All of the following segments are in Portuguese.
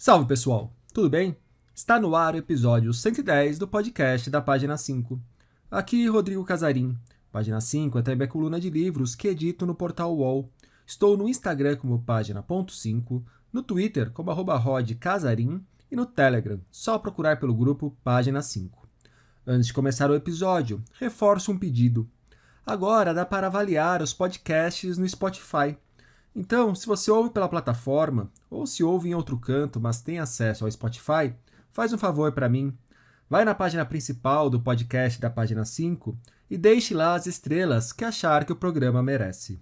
Salve pessoal, tudo bem? Está no ar o episódio 110 do podcast da Página 5. Aqui Rodrigo Casarim. Página 5 é também a coluna de livros que edito no portal UOL. Estou no Instagram como página.5, no Twitter como @rodcasarim e no Telegram, só procurar pelo grupo Página 5. Antes de começar o episódio, reforço um pedido. Agora dá para avaliar os podcasts no Spotify. Então, se você ouve pela plataforma, ou se ouve em outro canto, mas tem acesso ao Spotify, faz um favor para mim. Vai na página principal do podcast da página 5 e deixe lá as estrelas que achar que o programa merece.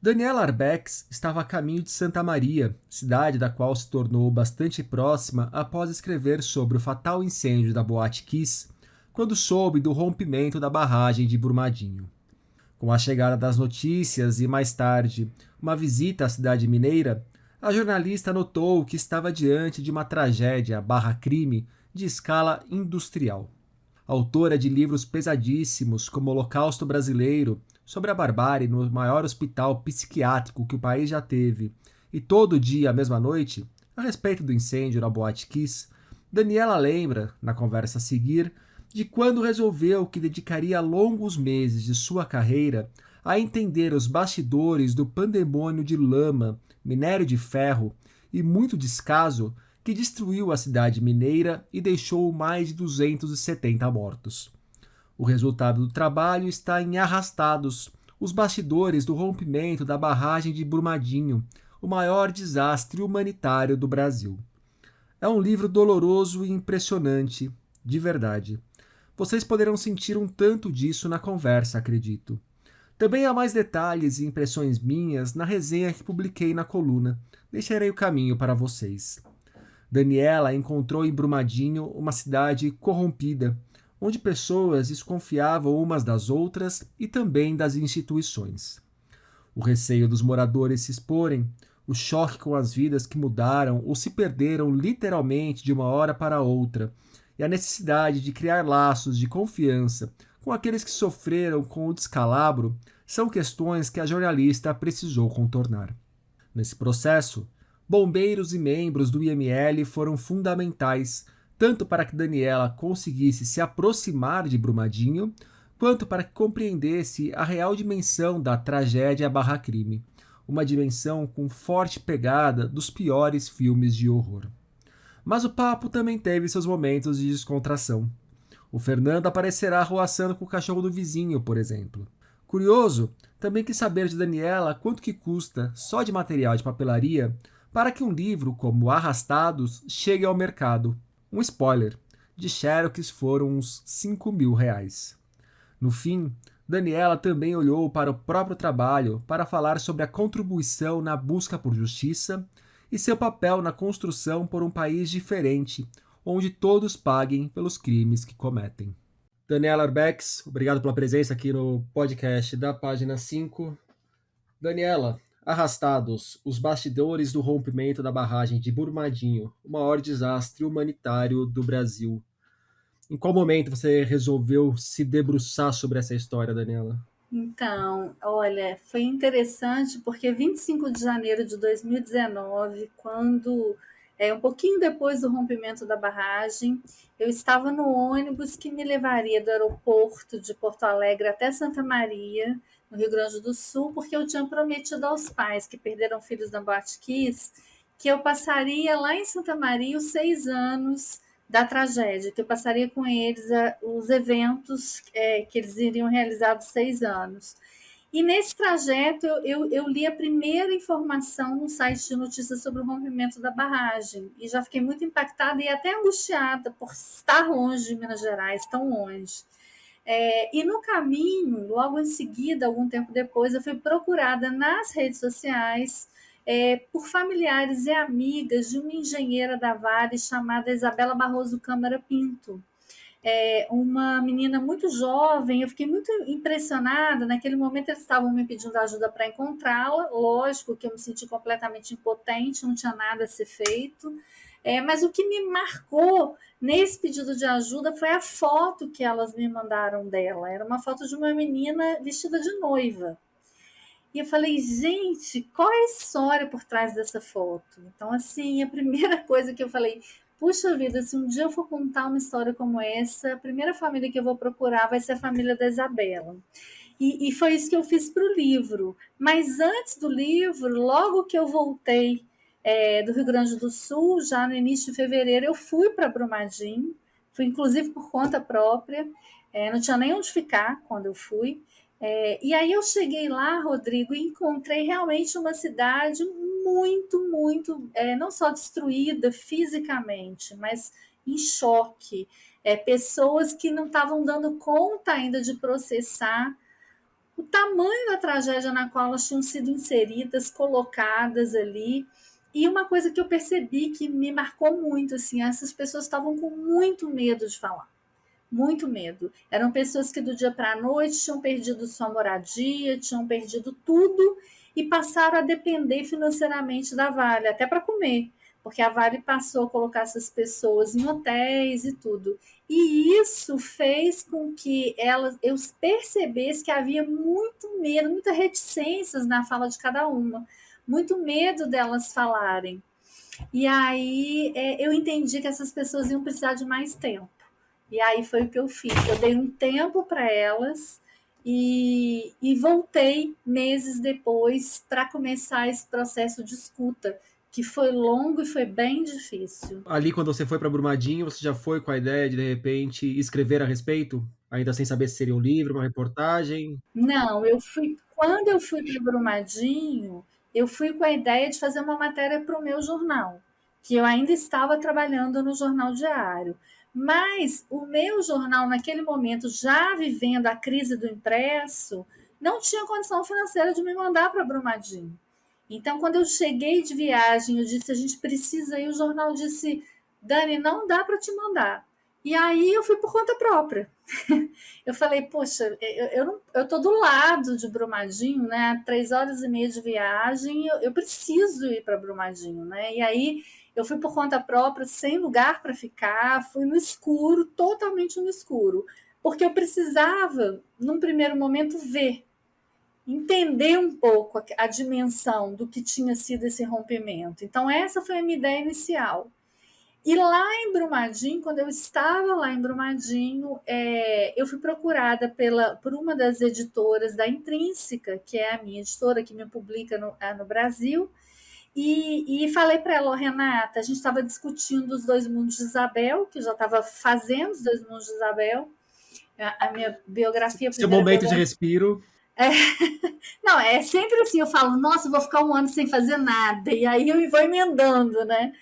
Daniela Arbex estava a caminho de Santa Maria, cidade da qual se tornou bastante próxima após escrever sobre o fatal incêndio da Boate Kiss, quando soube do rompimento da barragem de Brumadinho. Com a chegada das notícias e, mais tarde, uma visita à cidade mineira, a jornalista notou que estava diante de uma tragédia/crime de escala industrial. Autora de livros pesadíssimos como Holocausto Brasileiro, sobre a barbárie no maior hospital psiquiátrico que o país já teve, e Todo Dia, a Mesma Noite, a respeito do incêndio na Boate Kiss, Daniela lembra, na conversa a seguir, de quando resolveu que dedicaria longos meses de sua carreira a entender os bastidores do pandemônio de lama, minério de ferro e muito descaso que destruiu a cidade mineira e deixou mais de 270 mortos. O resultado do trabalho está em Arrastados, os bastidores do rompimento da barragem de Brumadinho, o maior desastre humanitário do Brasil. É um livro doloroso e impressionante, de verdade. Vocês poderão sentir um tanto disso na conversa, acredito. Também há mais detalhes e impressões minhas na resenha que publiquei na coluna. Deixarei o caminho para vocês. Daniela encontrou em Brumadinho uma cidade corrompida, onde pessoas desconfiavam umas das outras e também das instituições. O receio dos moradores se exporem, o choque com as vidas que mudaram ou se perderam literalmente de uma hora para outra, e a necessidade de criar laços de confiança com aqueles que sofreram com o descalabro são questões que a jornalista precisou contornar. Nesse processo, bombeiros e membros do IML foram fundamentais, tanto para que Daniela conseguisse se aproximar de Brumadinho, quanto para que compreendesse a real dimensão da tragédia/crime, uma dimensão com forte pegada dos piores filmes de horror. Mas o papo também teve seus momentos de descontração. O Fernando aparecerá arroaçando com o cachorro do vizinho, por exemplo. Curioso, também quis saber de Daniela quanto que custa, só de material de papelaria, para que um livro como Arrastados chegue ao mercado. Um spoiler, de Xerox foram uns R$ 5.000. No fim, Daniela também olhou para o próprio trabalho para falar sobre a contribuição na busca por justiça e seu papel na construção por um país diferente, onde todos paguem pelos crimes que cometem. Daniela Arbex, obrigado pela presença aqui no podcast da página 5. Daniela, Arrastados, os bastidores do rompimento da barragem de Brumadinho, o maior desastre humanitário do Brasil. Em qual momento você resolveu se debruçar sobre essa história, Daniela? Então, olha, foi interessante porque 25 de janeiro de 2019, quando um pouquinho depois do rompimento da barragem, eu estava no ônibus que me levaria do aeroporto de Porto Alegre até Santa Maria, no Rio Grande do Sul, porque eu tinha prometido aos pais que perderam filhos na Boate Kiss que eu passaria lá em Santa Maria os 6 anos da tragédia, que eu passaria com eles os eventos que eles iriam realizar dos 6 anos. E nesse trajeto eu li a primeira informação no site de notícias sobre o rompimento da barragem e já fiquei muito impactada e até angustiada por estar longe de Minas Gerais, tão longe. E no caminho, logo em seguida, algum tempo depois, eu fui procurada nas redes sociais por familiares e amigas de uma engenheira da Vale chamada Isabela Barroso Câmara Pinto. Uma menina muito jovem, eu fiquei muito impressionada. Naquele momento, eles estavam me pedindo ajuda para encontrá-la. Lógico que eu me senti completamente impotente, não tinha nada a ser feito. Mas o que me marcou nesse pedido de ajuda foi a foto que elas me mandaram dela. Era uma foto de uma menina vestida de noiva. E eu falei, gente, qual é a história por trás dessa foto? Então, assim, a primeira coisa que eu falei, puxa vida, se um dia eu for contar uma história como essa, a primeira família que eu vou procurar vai ser a família da Isabela. E foi isso que eu fiz para o livro. Mas antes do livro, logo que eu voltei do Rio Grande do Sul, já no início de fevereiro, eu fui para Brumadinho, fui inclusive por conta própria, não tinha nem onde ficar quando eu fui. E aí eu cheguei lá, Rodrigo, e encontrei realmente uma cidade muito, muito, não só destruída fisicamente, mas em choque. Pessoas que não estavam dando conta ainda de processar o tamanho da tragédia na qual elas tinham sido inseridas, colocadas ali. E uma coisa que eu percebi que me marcou muito, assim, essas pessoas estavam com muito medo de falar. Muito medo. Eram pessoas que do dia para a noite tinham perdido sua moradia, tinham perdido tudo e passaram a depender financeiramente da Vale, até para comer, porque a Vale passou a colocar essas pessoas em hotéis e tudo. E isso fez com que eu percebesse que havia muito medo, muitas reticências na fala de cada uma, muito medo delas falarem. E aí eu entendi que essas pessoas iam precisar de mais tempo. E aí foi o que eu fiz. Eu dei um tempo para elas e voltei meses depois para começar esse processo de escuta, que foi longo e foi bem difícil. Ali, quando você foi para Brumadinho, você já foi com a ideia de repente, escrever a respeito? Ainda sem saber se seria um livro, uma reportagem? Não, quando eu fui para Brumadinho, eu fui com a ideia de fazer uma matéria para o meu jornal, que eu ainda estava trabalhando no jornal diário. Mas o meu jornal, naquele momento, já vivendo a crise do impresso, não tinha condição financeira de me mandar para Brumadinho. Então, quando eu cheguei de viagem, eu disse: a gente precisa ir. O jornal disse: Dani, não dá para te mandar. E aí eu fui por conta própria. Eu falei, poxa, eu tô do lado de Brumadinho, né? 3 horas e meia de viagem, eu preciso ir para Brumadinho, né? E aí eu fui por conta própria, sem lugar para ficar, fui no escuro, totalmente no escuro, porque eu precisava, num primeiro momento, ver, entender um pouco a dimensão do que tinha sido esse rompimento. Então, essa foi a minha ideia inicial. E lá em Brumadinho, quando eu estava lá em Brumadinho, eu fui procurada por uma das editoras da Intrínseca, que é a minha editora que me publica no Brasil, e falei para ela, oh, Renata, a gente estava discutindo os dois mundos de Isabel, que eu já estava fazendo os dois mundos de Isabel, a minha biografia, a Seu primeira momento de biografia. respiro. Não, é sempre assim, eu falo, nossa, eu vou ficar um ano sem fazer nada, e aí eu vou emendando, né?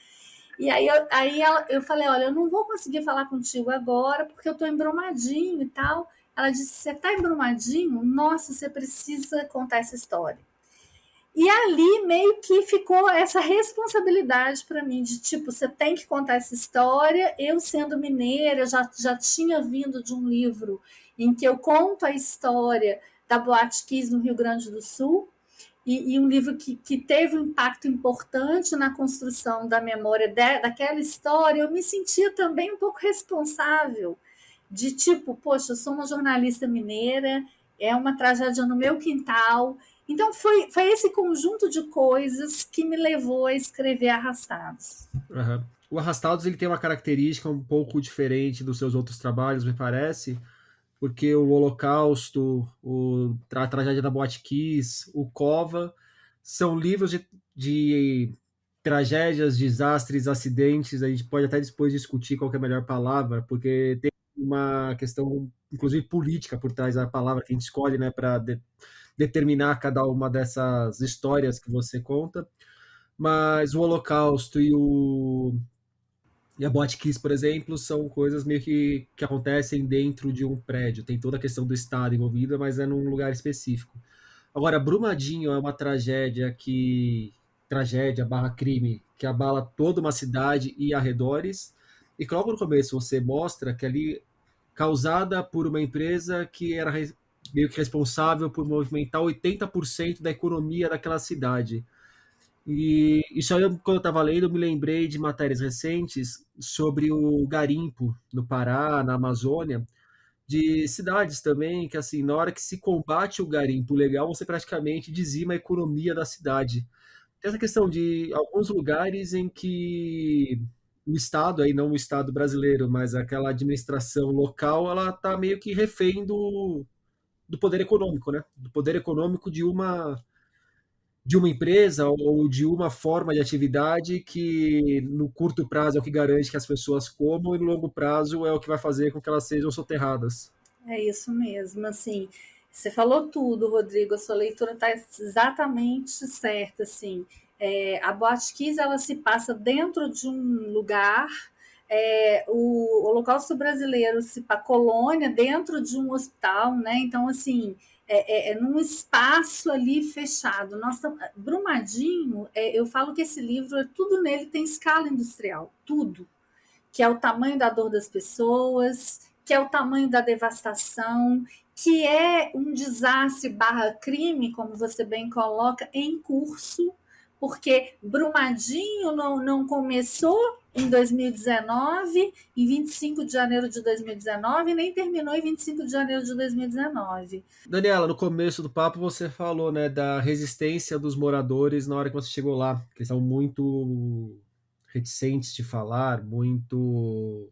E eu falei, olha, eu não vou conseguir falar contigo agora, porque eu estou em Brumadinho e tal. Ela disse, você está em Brumadinho? Nossa, você precisa contar essa história. E ali meio que ficou essa responsabilidade para mim, de tipo, você tem que contar essa história. Eu sendo mineira, eu já tinha vindo de um livro em que eu conto a história da Boate Kiss no Rio Grande do Sul, e um livro que teve um impacto importante na construção da memória daquela história, eu me sentia também um pouco responsável, de tipo, poxa, eu sou uma jornalista mineira, é uma tragédia no meu quintal. Então, foi esse conjunto de coisas que me levou a escrever Arrastados. Uhum. O Arrastados ele tem uma característica um pouco diferente dos seus outros trabalhos, me parece, porque o Holocausto, a Tragédia da Boate Kiss, o Cova, são livros de tragédias, desastres, acidentes. A gente pode até depois discutir qual que é a melhor palavra, porque tem uma questão, inclusive política, por trás da palavra que a gente escolhe, né, para determinar cada uma dessas histórias que você conta. Mas o Holocausto e a Botkiss, por exemplo, são coisas meio que acontecem dentro de um prédio. Tem toda a questão do Estado envolvida, mas é num lugar específico. Agora, Brumadinho é uma tragédia barra crime, que abala toda uma cidade e arredores. E logo no começo você mostra que ali, causada por uma empresa que era meio que responsável por movimentar 80% da economia daquela cidade. E isso aí, quando eu estava lendo, eu me lembrei de matérias recentes sobre o garimpo no Pará, na Amazônia, de cidades também, que assim, na hora que se combate o garimpo legal, você praticamente dizima a economia da cidade. Tem essa questão de alguns lugares em que o Estado, aí não o Estado brasileiro, mas aquela administração local, ela está meio que refém do poder econômico, né? Do poder econômico de uma empresa ou de uma forma de atividade que no curto prazo é o que garante que as pessoas comam e no longo prazo é o que vai fazer com que elas sejam soterradas. É isso mesmo, assim, você falou tudo, Rodrigo, a sua leitura está exatamente certa, assim, a Boate Kiss, ela se passa dentro de um lugar, o Holocausto Brasileiro a colônia dentro de um hospital, né, então, assim, num espaço ali fechado. Nossa, Brumadinho, eu falo que esse livro, tudo nele tem escala industrial, tudo, que é o tamanho da dor das pessoas, que é o tamanho da devastação, que é um desastre barra crime, como você bem coloca, em curso, porque Brumadinho não começou em 2019, em 25 de janeiro de 2019, nem terminou em 25 de janeiro de 2019. Daniela, no começo do papo você falou, né, da resistência dos moradores na hora que você chegou lá, que eles estavam muito reticentes de falar, muito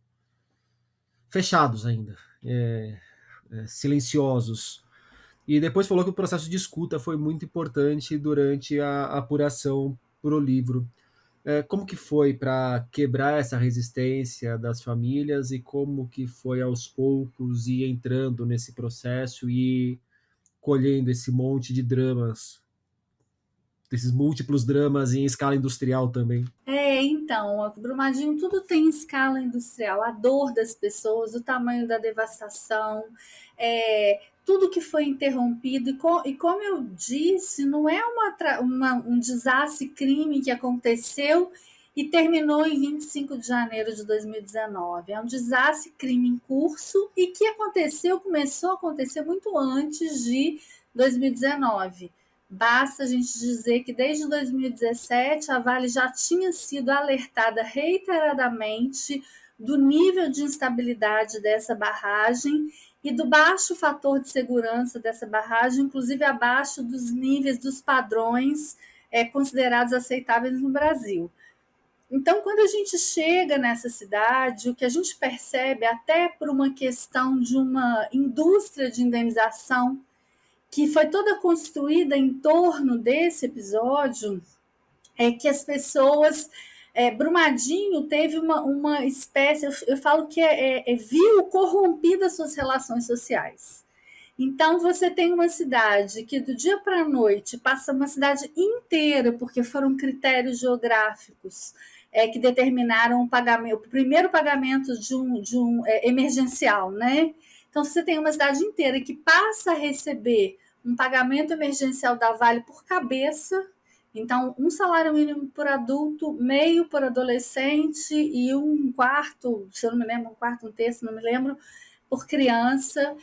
fechados ainda, silenciosos. E depois falou que o processo de escuta foi muito importante durante a apuração para o livro. Como que foi para quebrar essa resistência das famílias e como que foi aos poucos ir entrando nesse processo e colhendo esse monte de dramas, desses múltiplos dramas em escala industrial também? Então, a Brumadinho tudo tem escala industrial, a dor das pessoas, o tamanho da devastação, tudo que foi interrompido, e como eu disse, não é um desastre crime que aconteceu e terminou em 25 de janeiro de 2019. É um desastre crime em curso e que começou a acontecer muito antes de 2019. Basta a gente dizer que desde 2017 a Vale já tinha sido alertada reiteradamente do nível de instabilidade dessa barragem e do baixo fator de segurança dessa barragem, inclusive abaixo dos níveis dos padrões considerados aceitáveis no Brasil. Então, quando a gente chega nessa cidade, o que a gente percebe, até por uma questão de uma indústria de indenização que foi toda construída em torno desse episódio, é que as pessoas. Brumadinho teve uma espécie, eu falo que viu corrompidas suas relações sociais. Então, você tem uma cidade que do dia para a noite passa uma cidade inteira, porque foram critérios geográficos que determinaram o primeiro pagamento de um emergencial, né? Então, você tem uma cidade inteira que passa a receber um pagamento emergencial da Vale por cabeça. Então, um salário mínimo por adulto, meio por adolescente e um quarto, se eu não me lembro, um quarto, um terço, não me lembro, por criança.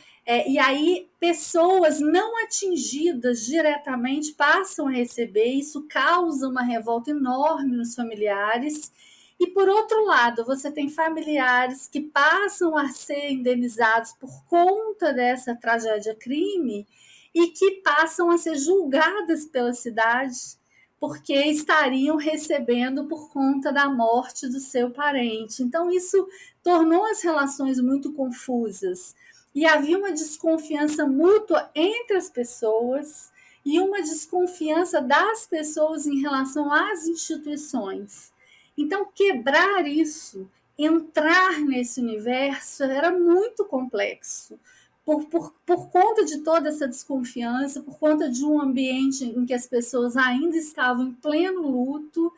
E aí, pessoas não atingidas diretamente passam a receber, isso causa uma revolta enorme nos familiares. E, por outro lado, você tem familiares que passam a ser indenizados por conta dessa tragédia-crime e que passam a ser julgadas pela cidade porque estariam recebendo por conta da morte do seu parente. Então, isso tornou as relações muito confusas. E havia uma desconfiança mútua entre as pessoas e uma desconfiança das pessoas em relação às instituições. Então, quebrar isso, entrar nesse universo, era muito complexo. Por conta de toda essa desconfiança, por conta de um ambiente em que as pessoas ainda estavam em pleno luto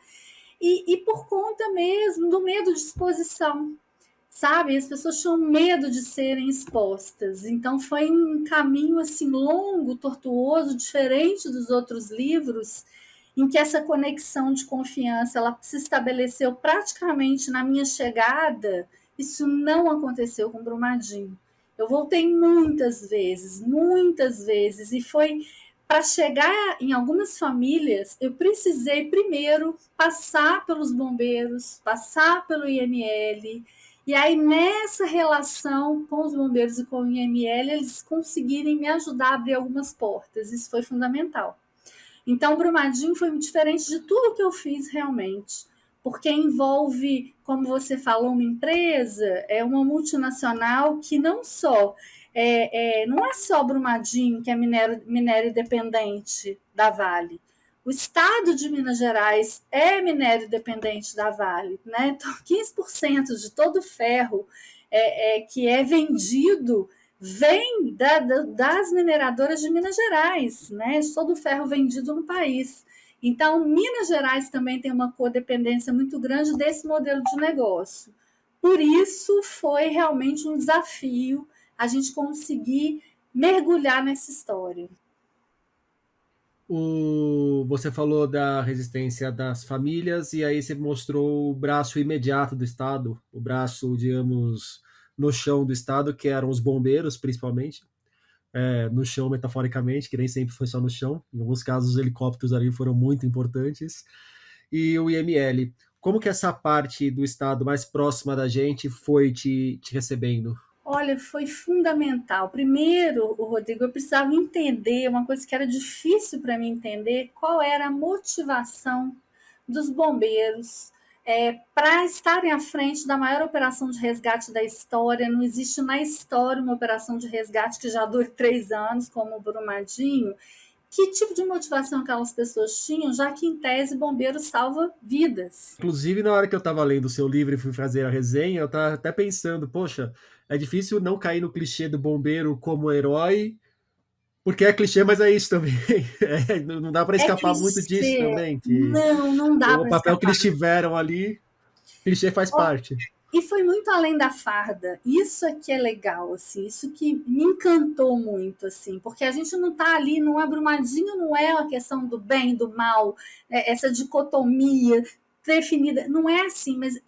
e por conta mesmo do medo de exposição, sabe? As pessoas tinham medo de serem expostas. Então foi um caminho assim longo, tortuoso, diferente dos outros livros, em que essa conexão de confiança ela se estabeleceu praticamente na minha chegada. Isso não aconteceu com Brumadinho. Eu voltei muitas vezes, e foi para chegar em algumas famílias, eu precisei primeiro passar pelos bombeiros, passar pelo IML, E aí, nessa relação com os bombeiros e com o IML, eles conseguirem me ajudar a abrir algumas portas. Isso foi fundamental. Então, Brumadinho foi muito diferente de tudo que eu fiz realmente, porque envolve, como você falou, uma empresa, é uma multinacional que não só não é só Brumadinho, que é minério dependente da Vale. O estado de Minas Gerais é minério dependente da Vale, né? Então, 15% de todo o ferro que é vendido vem das mineradoras de Minas Gerais, né? De todo o ferro vendido no país. Então, Minas Gerais também tem uma codependência muito grande desse modelo de negócio. Por isso, foi realmente um desafio a gente conseguir mergulhar nessa história. Você falou da resistência das famílias e aí você mostrou o braço imediato do Estado, o braço, digamos, no chão do Estado, que eram os bombeiros, principalmente, no chão metaforicamente, que nem sempre foi só no chão. Em alguns casos, os helicópteros ali foram muito importantes. E o IML. Como que essa parte do Estado mais próxima da gente foi te recebendo? Olha, foi fundamental. Primeiro, o Rodrigo, eu precisava entender uma coisa que era difícil para mim entender, qual era a motivação dos bombeiros para estarem à frente da maior operação de resgate da história. Não existe na história uma operação de resgate que já dure 3 anos, como o Brumadinho. Que tipo de motivação aquelas pessoas tinham, já que, em tese, bombeiro salva vidas? Inclusive, na hora que eu estava lendo o seu livro e fui fazer a resenha, eu estava até pensando, poxa, é difícil não cair no clichê do bombeiro como herói, porque é clichê, mas é isso também. Não dá para É escapar muito disso clichê. também, que Não, não dá o para papel que escapar. eles tiveram ali, clichê faz parte. E foi muito além da farda. Isso aqui é legal, assim, isso que me encantou muito, assim, porque a gente não está ali, não é Brumadinho, não é uma questão do bem, do mal, essa dicotomia definida, não é assim, mas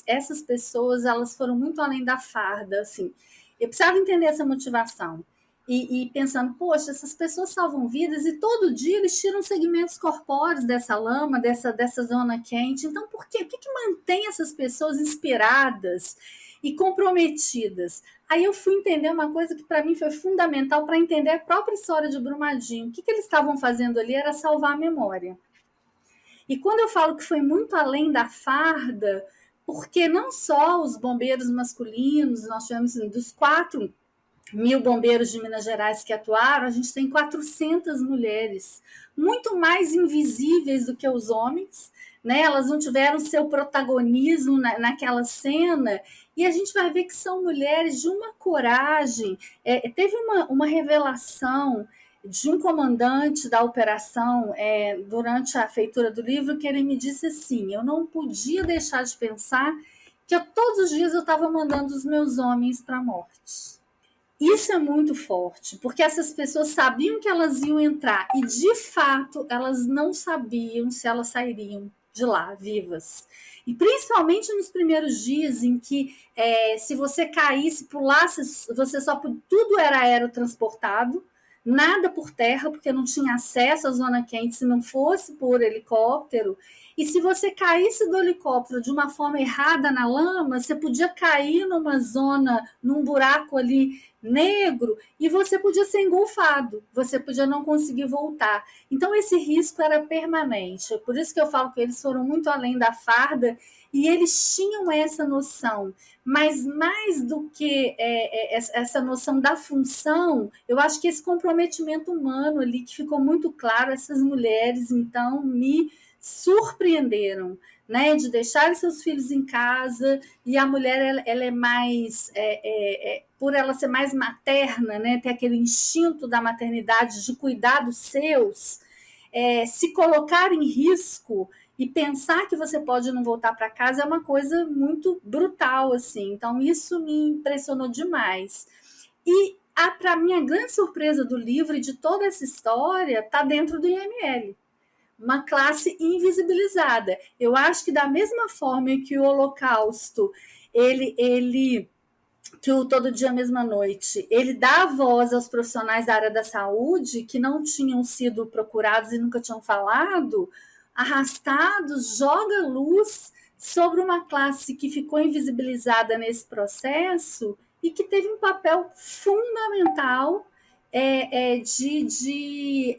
essas pessoas, elas foram muito além da farda, assim. Eu precisava entender essa motivação. E pensando, poxa, essas pessoas salvam vidas e todo dia eles tiram segmentos corpóreos dessa lama, dessa zona quente. Então, por quê? O que mantém essas pessoas inspiradas e comprometidas? Aí eu fui entender uma coisa que para mim foi fundamental para entender a própria história de Brumadinho. O que eles estavam fazendo ali era salvar a memória. E quando eu falo que foi muito além da farda, porque não só os bombeiros masculinos, nós tivemos dos 4.000 bombeiros de Minas Gerais que atuaram, a gente tem 400 mulheres, muito mais invisíveis do que os homens, né? Elas não tiveram seu protagonismo naquela cena, e a gente vai ver que são mulheres de uma coragem. Teve uma revelação de um comandante da operação durante a feitura do livro, que ele me disse assim: eu não podia deixar de pensar que todos os dias eu estava mandando os meus homens para a morte. Isso é muito forte, porque essas pessoas sabiam que elas iam entrar e, de fato, elas não sabiam se elas sairiam de lá vivas. E principalmente nos primeiros dias em que, se você caísse, pulasse, você só tudo era aerotransportado, nada por terra, porque não tinha acesso à zona quente se não fosse por helicóptero. E se você caísse do helicóptero de uma forma errada na lama, você podia cair numa zona, num buraco ali negro, e você podia ser engolfado, você podia não conseguir voltar. Então esse risco era permanente. Por isso que eu falo que eles foram muito além da farda e eles tinham essa noção. Mas mais do que essa noção da função, eu acho que esse comprometimento humano ali que ficou muito claro, essas mulheres então me surpreenderam, né, de deixar seus filhos em casa, e a mulher ela é mais, por ela ser mais materna, né, ter aquele instinto da maternidade de cuidar dos seus, se colocar em risco e pensar que você pode não voltar para casa é uma coisa muito brutal, assim. Então isso me impressionou demais. E para minha grande surpresa do livro e de toda essa história, está dentro do IML, uma classe invisibilizada. Eu acho que da mesma forma que o Holocausto, ele que o Todo Dia Mesma Noite, ele dá voz aos profissionais da área da saúde que não tinham sido procurados e nunca tinham falado, Arrastados joga luz sobre uma classe que ficou invisibilizada nesse processo e que teve um papel fundamental de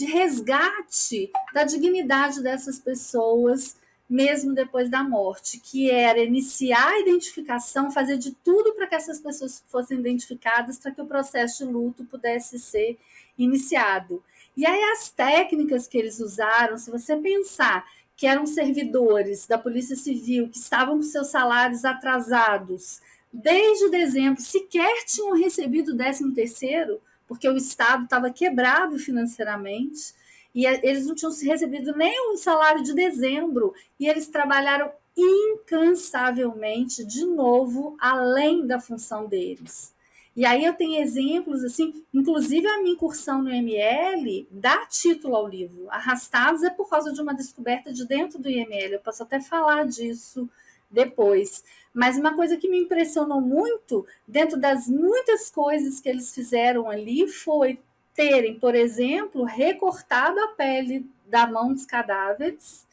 resgate da dignidade dessas pessoas, mesmo depois da morte, que era iniciar a identificação, fazer de tudo para que essas pessoas fossem identificadas, para que o processo de luto pudesse ser iniciado. E aí as técnicas que eles usaram, se você pensar que eram servidores da Polícia Civil, que estavam com seus salários atrasados, desde dezembro, sequer tinham recebido o 13º, porque o Estado estava quebrado financeiramente, e eles não tinham recebido nem o salário de dezembro, e eles trabalharam incansavelmente, de novo, além da função deles. E aí eu tenho exemplos, assim, inclusive a minha incursão no IML dá título ao livro. Arrastados é por causa de uma descoberta de dentro do IML, eu posso até falar disso depois. Mas uma coisa que me impressionou muito, dentro das muitas coisas que eles fizeram ali, foi terem, por exemplo, recortado a pele da mão dos cadáveres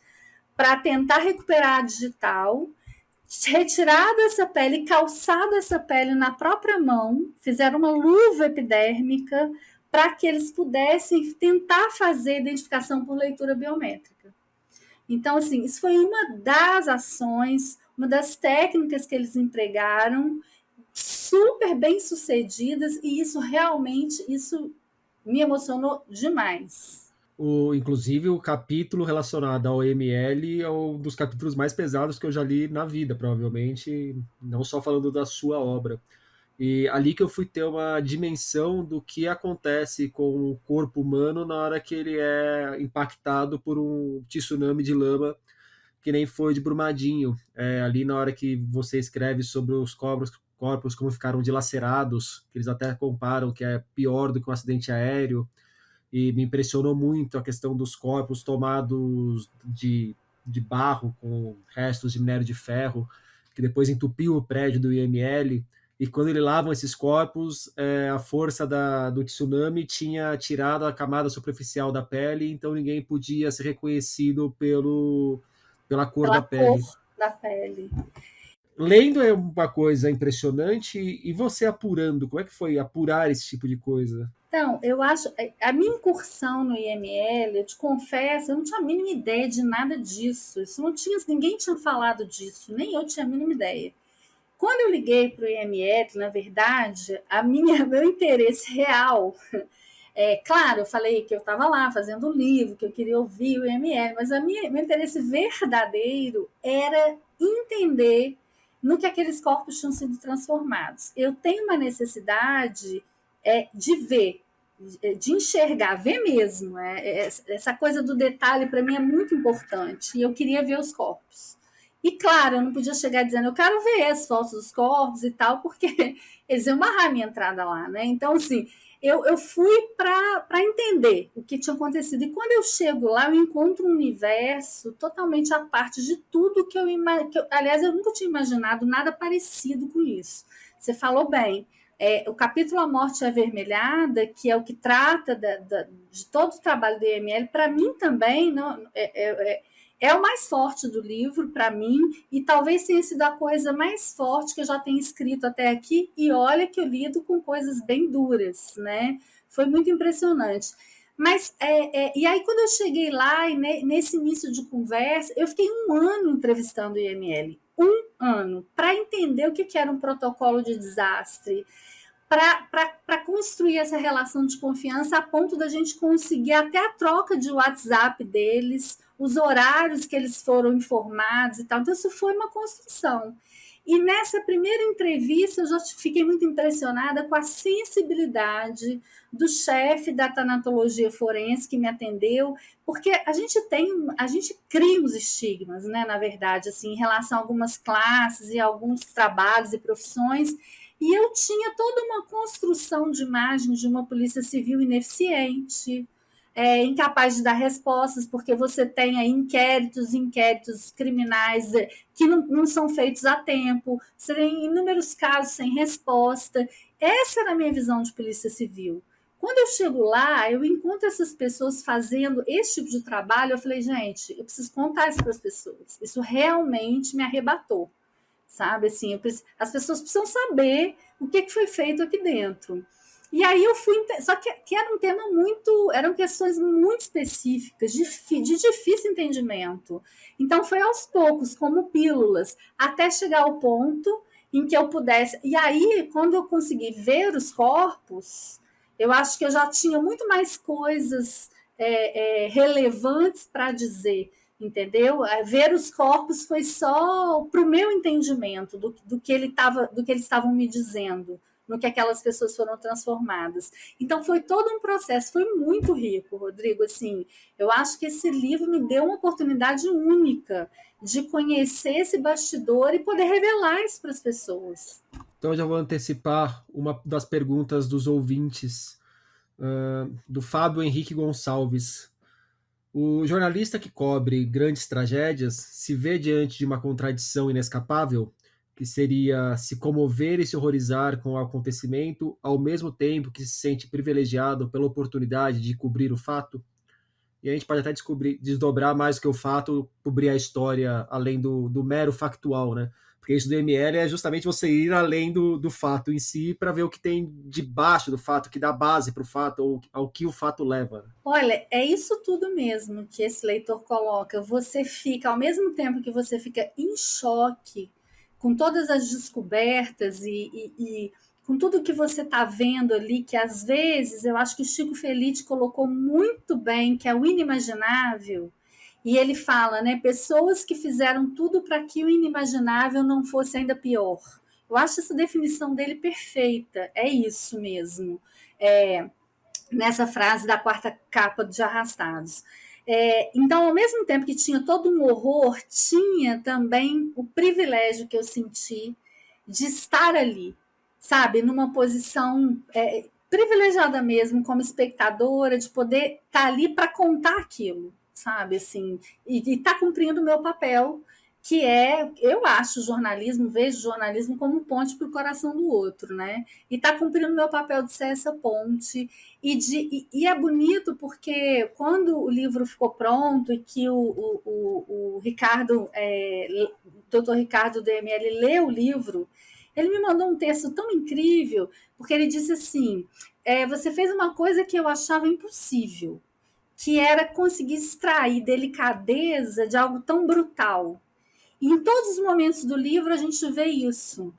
para tentar recuperar a digital, retirado essa pele, calçado essa pele na própria mão, fizeram uma luva epidérmica para que eles pudessem tentar fazer identificação por leitura biométrica. Então, assim, isso foi uma das ações, uma das técnicas que eles empregaram, super bem sucedidas, e isso realmente, isso me emocionou demais. Inclusive, o capítulo relacionado ao ML é um dos capítulos mais pesados que eu já li na vida, provavelmente, não só falando da sua obra. E ali que eu fui ter uma dimensão do que acontece com o corpo humano na hora que ele é impactado por um tsunami de lama, que nem foi de Brumadinho. Ali na hora que você escreve sobre os corpos como ficaram dilacerados, que eles até comparam que é pior do que um acidente aéreo, e me impressionou muito a questão dos corpos tomados de barro com restos de minério de ferro, que depois entupiu o prédio do IML, e quando eles lavam esses corpos, a força do tsunami tinha tirado a camada superficial da pele, então ninguém podia ser reconhecido pela cor da Pela pele. cor da pele. Lendo é uma coisa impressionante, e você apurando, como é que foi apurar esse tipo de coisa? Então, eu acho, a minha incursão no IML, eu te confesso, eu não tinha a mínima ideia de nada disso. Isso não tinha, ninguém tinha falado disso, nem eu tinha a mínima ideia. Quando eu liguei para o IML, na verdade, meu interesse real, claro, eu falei que eu estava lá fazendo um livro, que eu queria ouvir o IML, mas meu interesse verdadeiro era entender no que aqueles corpos tinham sido transformados. Eu tenho uma necessidade de ver, de enxergar, ver mesmo. Essa coisa do detalhe para mim é muito importante. E eu queria ver os corpos. E claro, eu não podia chegar dizendo, eu quero ver as fotos dos corpos e tal, porque eles iam barrar a minha entrada lá, né? Então, assim, eu fui para entender o que tinha acontecido. E quando eu chego lá, eu encontro um universo totalmente à parte de tudo que aliás, eu nunca tinha imaginado nada parecido com isso. Você falou bem. O capítulo A Morte Avermelhada, que é o que trata de todo o trabalho do IML, para mim também não, é o mais forte do livro, para mim, e talvez tenha sido a coisa mais forte que eu já tenho escrito até aqui, e olha que eu lido com coisas bem duras, né? Foi muito impressionante. Mas, e aí, quando eu cheguei lá, e nesse início de conversa, eu fiquei um ano entrevistando o IML. Um ano, para entender o que era um protocolo de desastre, para construir essa relação de confiança a ponto da gente conseguir até a troca de WhatsApp deles, os horários que eles foram informados e tal. Então, isso foi uma construção. E nessa primeira entrevista, eu já fiquei muito impressionada com a sensibilidade do chefe da tanatologia forense que me atendeu, porque a gente cria uns estigmas, né, na verdade, assim, em relação a algumas classes e alguns trabalhos e profissões, e eu tinha toda uma construção de imagem de uma polícia civil ineficiente, incapaz de dar respostas, porque você tem aí inquéritos criminais que não são feitos a tempo, você tem inúmeros casos sem resposta. Essa era a minha visão de polícia civil. Quando eu chego lá, eu encontro essas pessoas fazendo esse tipo de trabalho, eu falei, gente, eu preciso contar isso para as pessoas. Isso realmente me arrebatou, sabe? Assim, as pessoas precisam saber o que foi feito aqui dentro. E aí eu fui, só que era um tema muito, eram questões muito específicas, de difícil entendimento. Então foi aos poucos, como pílulas, até chegar ao ponto em que eu pudesse. E aí, quando eu consegui ver os corpos, eu acho que eu já tinha muito mais coisas relevantes para dizer, entendeu? Ver os corpos foi só para o meu entendimento do que eles estavam me dizendo, no que aquelas pessoas foram transformadas. Então foi todo um processo, foi muito rico, Rodrigo. Assim, eu acho que esse livro me deu uma oportunidade única de conhecer esse bastidor e poder revelar isso para as pessoas. Então eu já vou antecipar uma das perguntas dos ouvintes, do Fábio Henrique Gonçalves. O jornalista que cobre grandes tragédias se vê diante de uma contradição inescapável, que seria se comover e se horrorizar com o acontecimento, ao mesmo tempo que se sente privilegiado pela oportunidade de cobrir o fato. E a gente pode até desdobrar mais do que o fato, cobrir a história além do mero factual, né? Porque isso do ML é justamente você ir além do fato em si para ver o que tem debaixo do fato, que dá base para o fato, ou ao que o fato leva. Olha, é isso tudo mesmo que esse leitor coloca. Você fica, ao mesmo tempo que você fica em choque com todas as descobertas e com tudo que você está vendo ali, que às vezes eu acho que o Chico Felitti colocou muito bem, que é o inimaginável. E ele fala, né, pessoas que fizeram tudo para que o inimaginável não fosse ainda pior. Eu acho essa definição dele perfeita. É isso mesmo. Nessa frase da quarta capa de Arrastados. Então, ao mesmo tempo que tinha todo um horror, tinha também o privilégio que eu senti de estar ali, sabe, numa posição privilegiada mesmo, como espectadora, de poder estar ali para contar aquilo, sabe, assim, e estar cumprindo o meu papel, que eu acho jornalismo, vejo jornalismo como ponte para o coração do outro, né? E está cumprindo o meu papel de ser essa ponte. E é bonito porque quando o livro ficou pronto e que o Ricardo, o doutor Ricardo DML leu o livro, ele me mandou um texto tão incrível, porque ele disse assim, você fez uma coisa que eu achava impossível, que era conseguir extrair delicadeza de algo tão brutal. E em todos os momentos do livro a gente vê isso.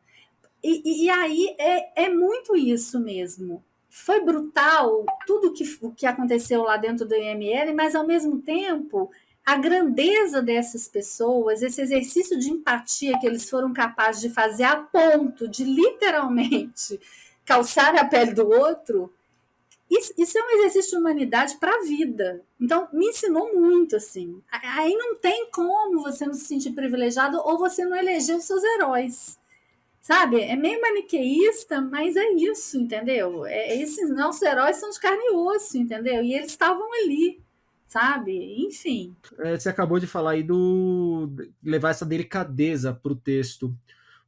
E aí é muito isso mesmo. Foi brutal tudo o que aconteceu lá dentro do IML, mas ao mesmo tempo a grandeza dessas pessoas, esse exercício de empatia que eles foram capazes de fazer a ponto de literalmente calçar a pele do outro, isso é um exercício de humanidade para a vida. Então, me ensinou muito, assim. Aí não tem como você não se sentir privilegiado ou você não eleger os seus heróis. Sabe? É meio maniqueísta, mas é isso, entendeu? Esses nossos heróis são de carne e osso, entendeu? E eles estavam ali, sabe? Enfim. Você acabou de falar aí levar essa delicadeza para o texto.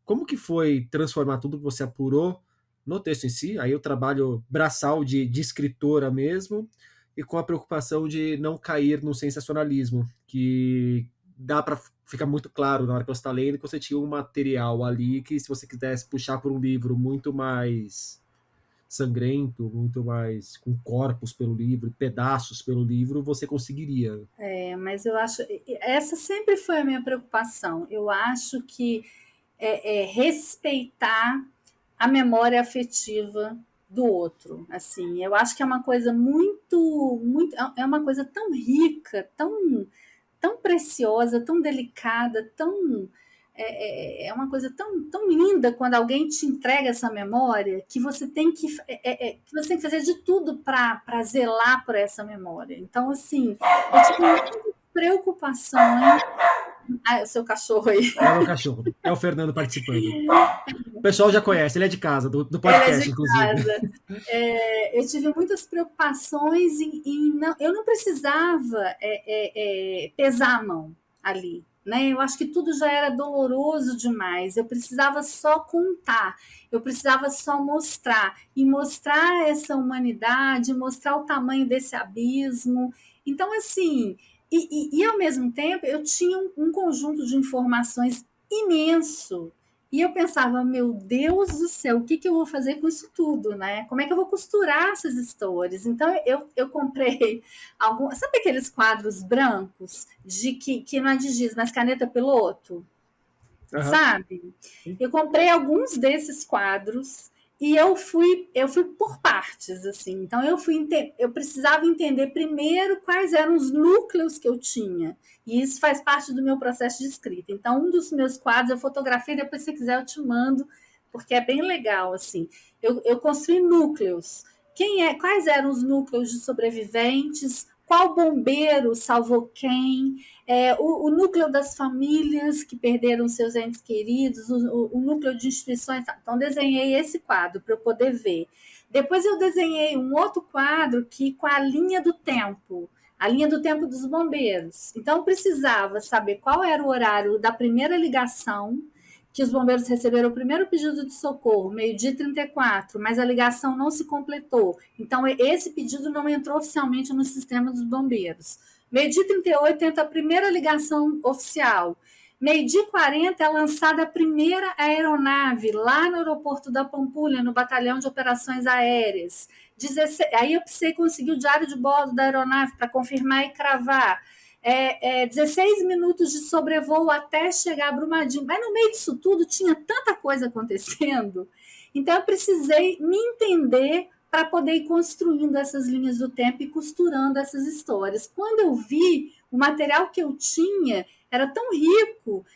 Como que foi transformar tudo que você apurou no texto em si? Aí o trabalho braçal de escritora mesmo, e com a preocupação de não cair no sensacionalismo, que dá para ficar muito claro na hora que você está lendo que você tinha um material ali que, se você quisesse puxar por um livro muito mais sangrento, muito mais com corpos pelo livro, pedaços pelo livro, você conseguiria. Mas eu acho. Essa sempre foi a minha preocupação. Eu acho que respeitar a memória afetiva do outro. Assim, eu acho que é uma coisa muito, é uma coisa tão rica, tão preciosa, tão delicada, é uma coisa tão linda quando alguém te entrega essa memória que você tem que fazer de tudo para zelar por essa memória. Então, assim, eu tive muitas preocupações. Ah, o seu cachorro aí. É o meu cachorro, é o Fernando participando. O pessoal já conhece, ele é de casa, do podcast, Ele é de inclusive. casa. Eu tive muitas preocupações eu não precisava pesar a mão ali, né? Eu acho que tudo já era doloroso demais. Eu precisava só contar, eu precisava só mostrar e mostrar essa humanidade, mostrar o tamanho desse abismo. Então, assim, ao mesmo tempo eu tinha um conjunto de informações imenso. E eu pensava, meu Deus do céu, o que, que eu vou fazer com isso tudo, né? Como é que eu vou costurar essas histórias? Então, eu comprei algum, sabe aqueles quadros brancos de que não é de giz, mas caneta piloto, Aham. sabe? Eu comprei alguns desses quadros e eu fui por partes assim. Então eu precisava entender primeiro quais eram os núcleos que eu tinha. E isso faz parte do meu processo de escrita. Então um dos meus quadros eu fotografei, depois se quiser eu te mando, porque é bem legal assim. Eu construí núcleos. Quais eram os núcleos de sobreviventes? Qual bombeiro salvou quem? O núcleo das famílias que perderam seus entes queridos, o núcleo de instituições. Então, desenhei esse quadro para eu poder ver. Depois, eu desenhei um outro quadro que com a linha do tempo dos bombeiros. Então, eu precisava saber qual era o horário da primeira ligação, que os bombeiros receberam o primeiro pedido de socorro, meio-dia e 34, mas a ligação não se completou. Então, esse pedido não entrou oficialmente no sistema dos bombeiros. Meio-dia e 38 entra a primeira ligação oficial. Meio-dia e 40 é lançada a primeira aeronave lá no aeroporto da Pampulha, no Batalhão de Operações Aéreas. 16, aí eu precisei conseguir o diário de bordo da aeronave para confirmar e cravar. 16 minutos de sobrevoo até chegar a Brumadinho. Mas no meio disso tudo tinha tanta coisa acontecendo. Então eu precisei me entender para poder ir construindo essas linhas do tempo e costurando essas histórias. Quando eu vi, o material que eu tinha era tão rico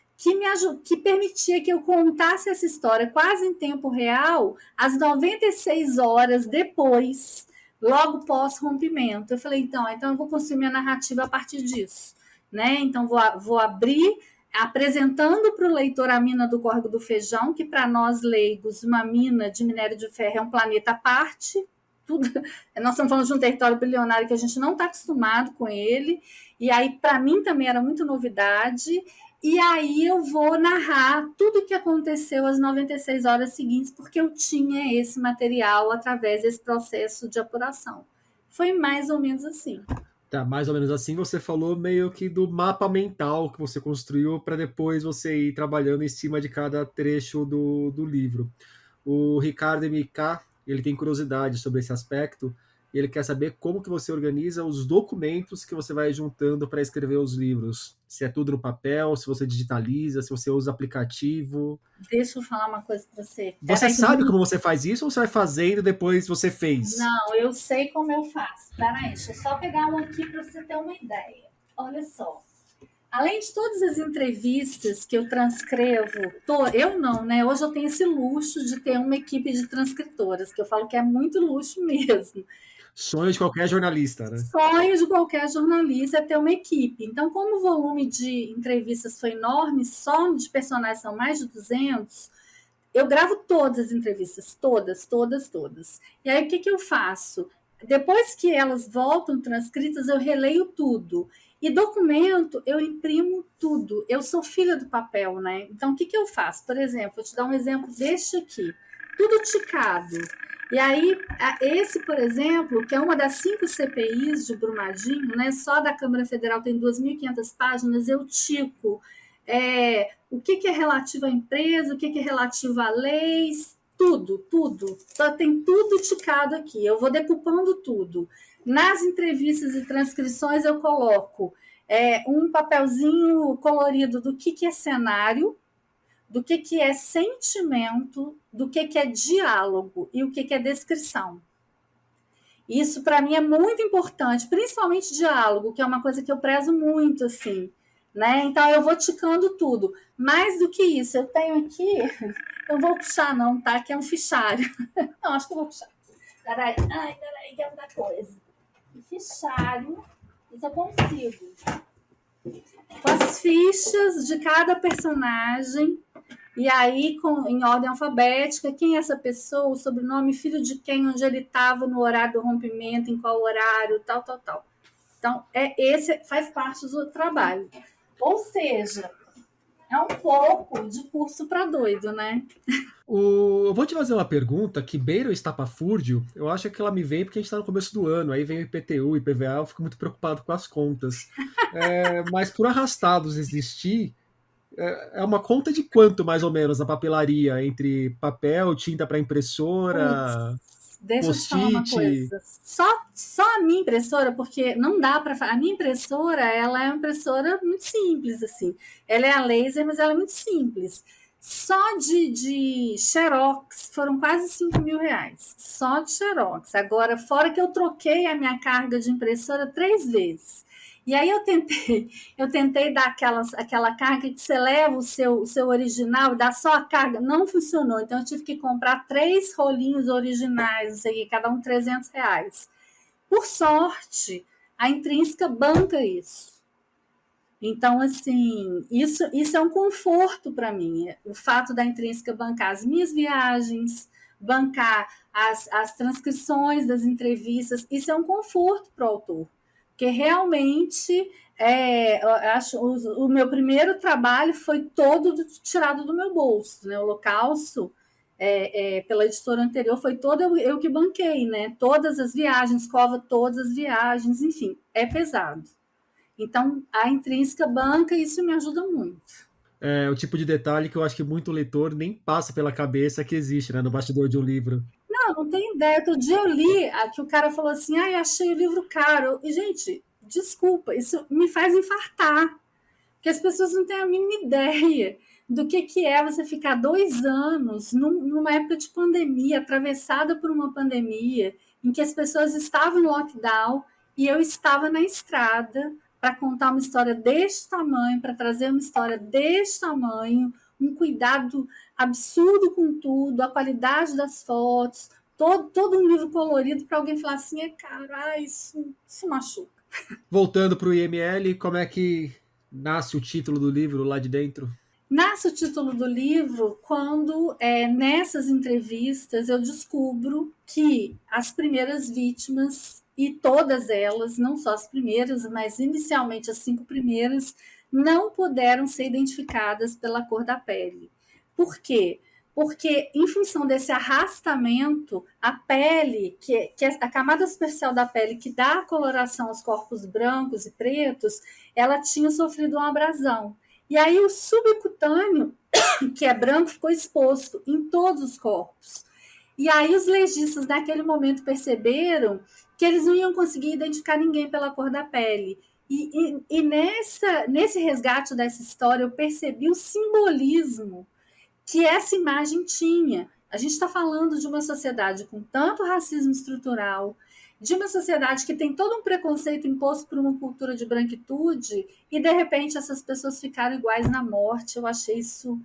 que permitia que eu contasse essa história quase em tempo real, às 96 horas depois, logo pós-rompimento. Eu falei, então eu vou construir minha narrativa a partir disso. Né? Então, vou abrir apresentando para o leitor a mina do Córrego do Feijão, que para nós leigos, uma mina de minério de ferro é um planeta à parte. Tudo, nós estamos falando de um território bilionário que a gente não está acostumado com ele, e aí para mim também era muito novidade, e aí eu vou narrar tudo o que aconteceu às 96 horas seguintes, porque eu tinha esse material através desse processo de apuração. Foi mais ou menos assim. Tá, mais ou menos assim você falou meio que do mapa mental que você construiu para depois você ir trabalhando em cima de cada trecho do livro. O Ricardo MK, ele tem curiosidade sobre esse aspecto e ele quer saber como que você organiza os documentos que você vai juntando para escrever os livros. Se é tudo no papel, se você digitaliza, se você usa aplicativo. Deixa eu falar uma coisa para você. Você Peraí, sabe como você faz isso ou você vai fazendo e depois você fez? não, eu sei como eu faço. Peraí, deixa eu só pegar um aqui para você ter uma ideia. Olha só. Além de todas as entrevistas que eu transcrevo, eu não, né? Hoje eu tenho esse luxo de ter uma equipe de transcritoras, que eu falo que é muito luxo mesmo. Sonho de qualquer jornalista, né? Sonho de qualquer jornalista é ter uma equipe. Então, como o volume de entrevistas foi enorme, só de personagens são mais de 200, eu gravo todas as entrevistas, todas, todas, todas. E aí, o que eu faço? Depois que elas voltam transcritas, eu releio tudo. E documento, eu imprimo tudo. Eu sou filha do papel, né? Então, o que eu faço? Por exemplo, vou te dar um exemplo deste aqui. Tudo ticado. E aí, esse, por exemplo, que é uma das 5 CPIs de Brumadinho, né? Só da Câmara Federal tem 2.500 páginas, eu tico o que é relativo à empresa, o que é relativo a leis, tudo, tudo. Só tem tudo ticado aqui. Eu vou decupando tudo. Nas entrevistas e transcrições, eu coloco um papelzinho colorido do que é cenário, do que é sentimento, do que é diálogo e o que é descrição. Isso, para mim, é muito importante, principalmente diálogo, que é uma coisa que eu prezo muito, assim. Né? Então, eu vou ticando tudo. Mais do que isso, eu tenho aqui... Eu vou puxar, não, tá? Que é um fichário. Não, acho que eu vou puxar. Peraí, que é outra coisa. Fichário, isso eu consigo. Com as fichas de cada personagem, e aí em ordem alfabética, quem é essa pessoa, o sobrenome, filho de quem, onde ele estava no horário do rompimento, em qual horário, tal, tal, tal. Então, esse faz parte do trabalho. Ou seja, é um pouco de curso para doido, né? Eu vou te fazer uma pergunta que beira o estapafúrdio. Eu acho que ela me vem porque a gente está no começo do ano, aí vem o IPTU, IPVA, eu fico muito preocupado com as contas. Mas por arrastados existir, é uma conta de quanto mais ou menos a papelaria entre papel, tinta para Putz, impressora, deixa eu te falar uma post-it? coisa. Só a minha impressora, porque não dá para. A minha impressora, ela é uma impressora muito simples, assim. Ela é a laser, mas ela é muito simples. Só de Xerox foram quase R$ 5.000. Só de Xerox. Agora, fora que eu troquei a minha carga de impressora 3 vezes. E aí eu tentei dar aquela carga que você leva o seu original e dá só a carga. Não funcionou. Então eu tive que comprar 3 rolinhos originais, não sei, cada um R$ 300. Por sorte, a Intrínseca banca isso. Então, assim, isso é um conforto para mim. O fato da Intrínseca bancar as minhas viagens, bancar as transcrições das entrevistas, isso é um conforto para o autor. Porque realmente, eu acho, o meu primeiro trabalho foi todo tirado do meu bolso. Né? O Holocausto, pela editora anterior, foi todo eu que banquei. Né? Todas as viagens, cova todas as viagens, enfim, é pesado. Então, a Intrínseca banca e isso me ajuda muito. É o tipo de detalhe que eu acho que muito leitor nem passa pela cabeça que existe, né, no bastidor de um livro. Não tenho ideia. Outro dia eu li que o cara falou assim: ah, eu achei o livro caro. E, gente, desculpa, isso me faz infartar. Porque as pessoas não têm a mínima ideia do que é você ficar 2 anos numa época de pandemia, atravessada por uma pandemia, em que as pessoas estavam em lockdown e eu estava na estrada para contar uma história deste tamanho, para trazer uma história deste tamanho, um cuidado absurdo com tudo, a qualidade das fotos, todo um livro colorido para alguém falar assim, cara, isso machuca. Voltando para o IML, como é que nasce o título do livro lá de dentro? Nasce o título do livro quando, nessas entrevistas, eu descubro que as primeiras vítimas, e todas elas, não só as primeiras, mas inicialmente as 5 primeiras, não puderam ser identificadas pela cor da pele. Por quê? Porque, em função desse arrastamento, a pele, que é a camada superficial da pele que dá a coloração aos corpos brancos e pretos, ela tinha sofrido uma abrasão. E aí o subcutâneo, que é branco, ficou exposto em todos os corpos. E aí os legistas naquele momento perceberam que eles não iam conseguir identificar ninguém pela cor da pele. E nesse resgate dessa história eu percebi o simbolismo que essa imagem tinha. A gente está falando de uma sociedade com tanto racismo estrutural, de uma sociedade que tem todo um preconceito imposto por uma cultura de branquitude, e de repente essas pessoas ficaram iguais na morte. Eu achei isso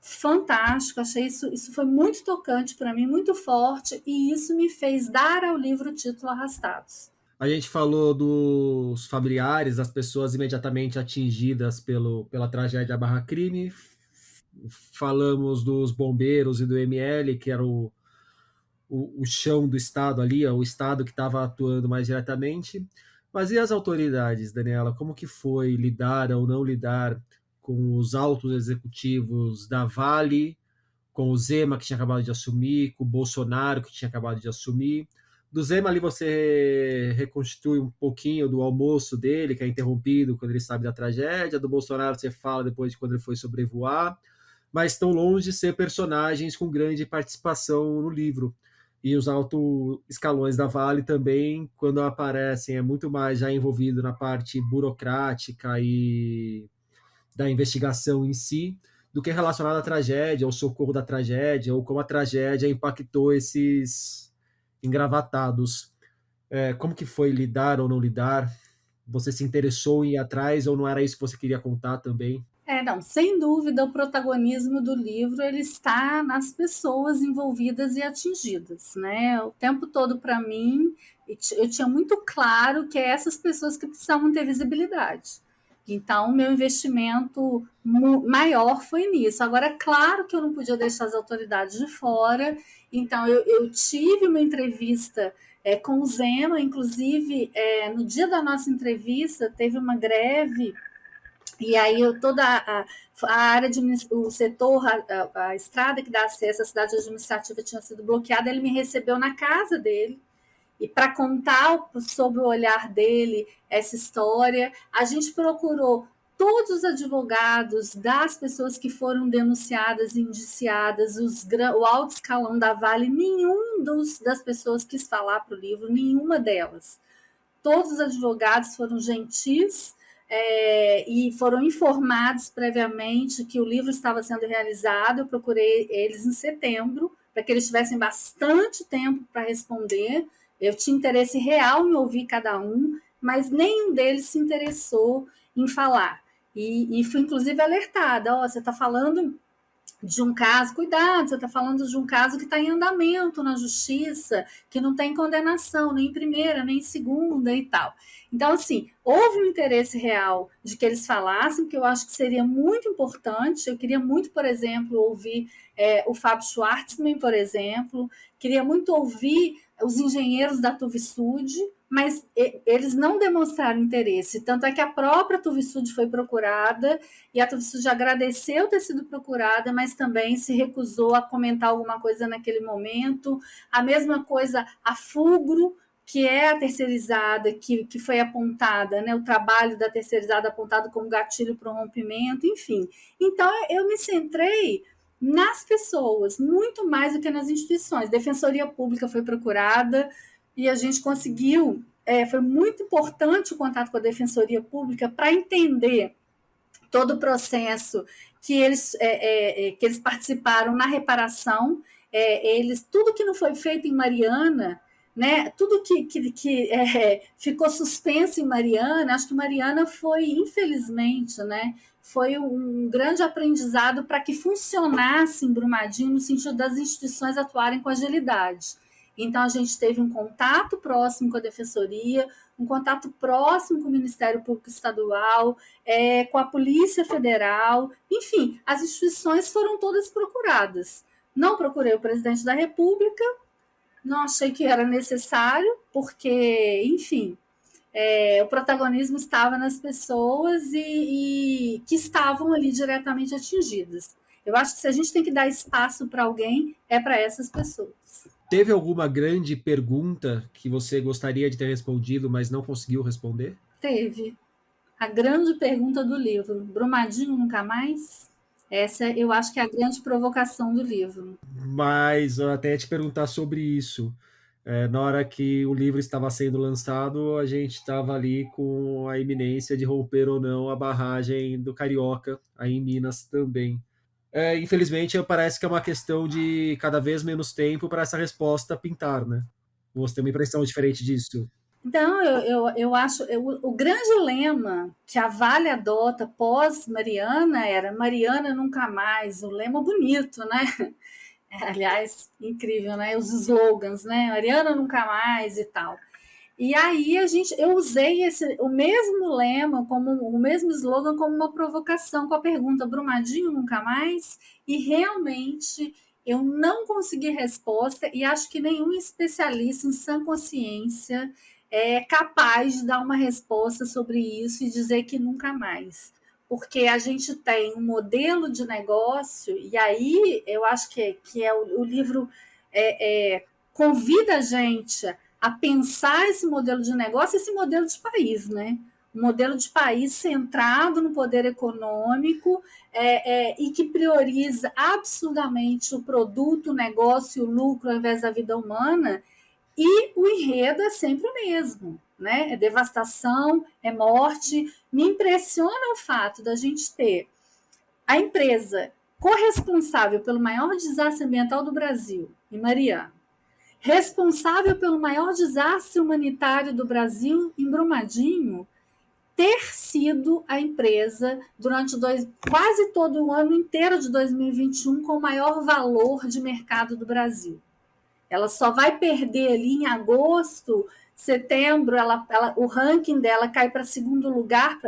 fantástico, achei isso foi muito tocante para mim, muito forte, e isso me fez dar ao livro o título Arrastados. A gente falou dos familiares, das pessoas imediatamente atingidas pela tragédia Barra Crime. Falamos dos bombeiros e do ML, que era o chão do Estado ali, o Estado que estava atuando mais diretamente. Mas e as autoridades, Daniela? Como que foi lidar ou não lidar com os altos executivos da Vale, com o Zema, que tinha acabado de assumir, com o Bolsonaro, que tinha acabado de assumir? Do Zema ali você reconstitui um pouquinho do almoço dele, que é interrompido quando ele sabe da tragédia. Do Bolsonaro você fala depois de quando ele foi sobrevoar, mas estão longe de ser personagens com grande participação no livro. E os altos escalões da Vale também, quando aparecem, é muito mais já envolvido na parte burocrática e da investigação em si, do que relacionado à tragédia, ao socorro da tragédia, ou como a tragédia impactou esses engravatados. Como que foi lidar ou não lidar? Você se interessou em ir atrás ou não era isso que você queria contar também? Não, sem dúvida o protagonismo do livro ele está nas pessoas envolvidas e atingidas, né? O tempo todo para mim eu tinha muito claro que é essas pessoas que precisavam ter visibilidade. Então, meu investimento maior foi nisso. Agora, claro que eu não podia deixar as autoridades de fora, então eu tive uma entrevista com o Zema, inclusive no dia da nossa entrevista teve uma greve E aí toda a área o setor, a estrada que dá acesso à cidade administrativa tinha sido bloqueada, ele me recebeu na casa dele. E para contar sob o olhar dele essa história, a gente procurou todos os advogados das pessoas que foram denunciadas e indiciadas, o alto escalão da Vale, das pessoas quis falar para o livro, nenhuma delas. Todos os advogados foram gentis, e foram informados previamente que o livro estava sendo realizado. Eu procurei eles em setembro, para que eles tivessem bastante tempo para responder. Eu tinha interesse real em ouvir cada um, mas nenhum deles se interessou em falar. E fui, inclusive, alertada: você está falando de um caso, cuidado, você está falando de um caso que está em andamento na justiça, que não tem condenação, nem em primeira, nem em segunda e tal. Então, assim, houve um interesse real de que eles falassem, que eu acho que seria muito importante. Eu queria muito, por exemplo, ouvir o Fábio Schwartzman, por exemplo, queria muito ouvir os engenheiros da Tuvisud, mas eles não demonstraram interesse. Tanto é que a própria Tuvisud foi procurada, e a Tuvisud agradeceu ter sido procurada, mas também se recusou a comentar alguma coisa naquele momento. A mesma coisa a Fugro, que é a terceirizada que foi apontada, né, o trabalho da terceirizada apontado como gatilho para o rompimento, enfim. Então, eu me centrei nas pessoas, muito mais do que nas instituições. Defensoria Pública foi procurada e a gente conseguiu. Foi muito importante o contato com a Defensoria Pública para entender todo o processo que eles participaram na reparação. Tudo que não foi feito em Mariana, né, tudo que ficou suspenso em Mariana, acho que Mariana foi, infelizmente, né, foi um grande aprendizado para que funcionasse em Brumadinho, no sentido das instituições atuarem com agilidade. Então, a gente teve um contato próximo com a Defensoria, um contato próximo com o Ministério Público Estadual, com a Polícia Federal, enfim, as instituições foram todas procuradas. Não procurei o presidente da República, não achei que era necessário, porque, enfim, o protagonismo estava nas pessoas e que estavam ali diretamente atingidas. Eu acho que se a gente tem que dar espaço para alguém, é para essas pessoas. Teve alguma grande pergunta que você gostaria de ter respondido, mas não conseguiu responder? Teve. A grande pergunta do livro: Brumadinho nunca mais? Essa eu acho que é a grande provocação do livro. Mas eu até ia te perguntar sobre isso. Na hora que o livro estava sendo lançado, a gente estava ali com a iminência de romper ou não a barragem do Carioca, aí em Minas também. Infelizmente, parece que é uma questão de cada vez menos tempo para essa resposta pintar, né? Você tem uma impressão diferente disso? Então, eu acho o grande lema que a Vale adota pós-Mariana era Mariana nunca mais, um lema bonito, né? Aliás, incrível, né? Os slogans, né? Mariana nunca mais e tal. E aí eu usei o mesmo lema, como o mesmo slogan, como uma provocação com a pergunta Brumadinho nunca mais, e realmente eu não consegui resposta, e acho que nenhum especialista em sã consciência é capaz de dar uma resposta sobre isso e dizer que nunca mais. Porque a gente tem um modelo de negócio, e aí eu acho que o livro convida a gente a pensar esse modelo de negócio, esse modelo de país, né? Um modelo de país centrado no poder econômico, e que prioriza absurdamente o produto, o negócio, o lucro ao invés da vida humana, e o enredo é sempre o mesmo, né? É devastação, é morte. Me impressiona o fato da gente ter a empresa corresponsável pelo maior desastre ambiental do Brasil, em Mariana, responsável pelo maior desastre humanitário do Brasil, em Brumadinho, ter sido a empresa durante quase todo o ano inteiro de 2021 com o maior valor de mercado do Brasil. Ela só vai perder ali em agosto, setembro, o ranking dela cai para segundo lugar,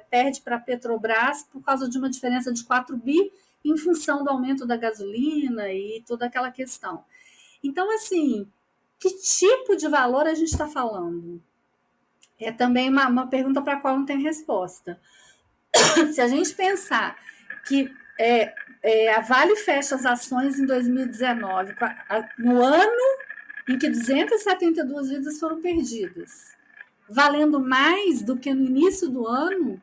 perde para a Petrobras por causa de uma diferença de 4 bi em função do aumento da gasolina e toda aquela questão. Então, assim, que tipo de valor a gente está falando? É também uma pergunta para a qual não tem resposta. Se a gente pensar que a Vale fecha as ações em 2019, no ano em que 272 vidas foram perdidas, valendo mais do que no início do ano,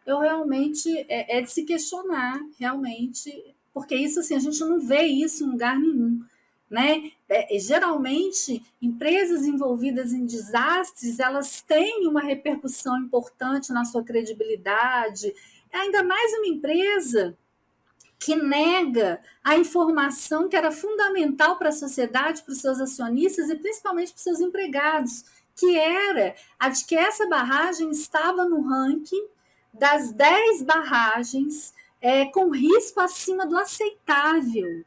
eu realmente é de se questionar, realmente, porque isso assim, a gente não vê isso em lugar nenhum. Né? Geralmente, empresas envolvidas em desastres, elas têm uma repercussão importante na sua credibilidade, ainda mais uma empresa que nega a informação que era fundamental para a sociedade, para os seus acionistas e principalmente para os seus empregados, que era a de que essa barragem estava no ranking das 10 barragens com risco acima do aceitável.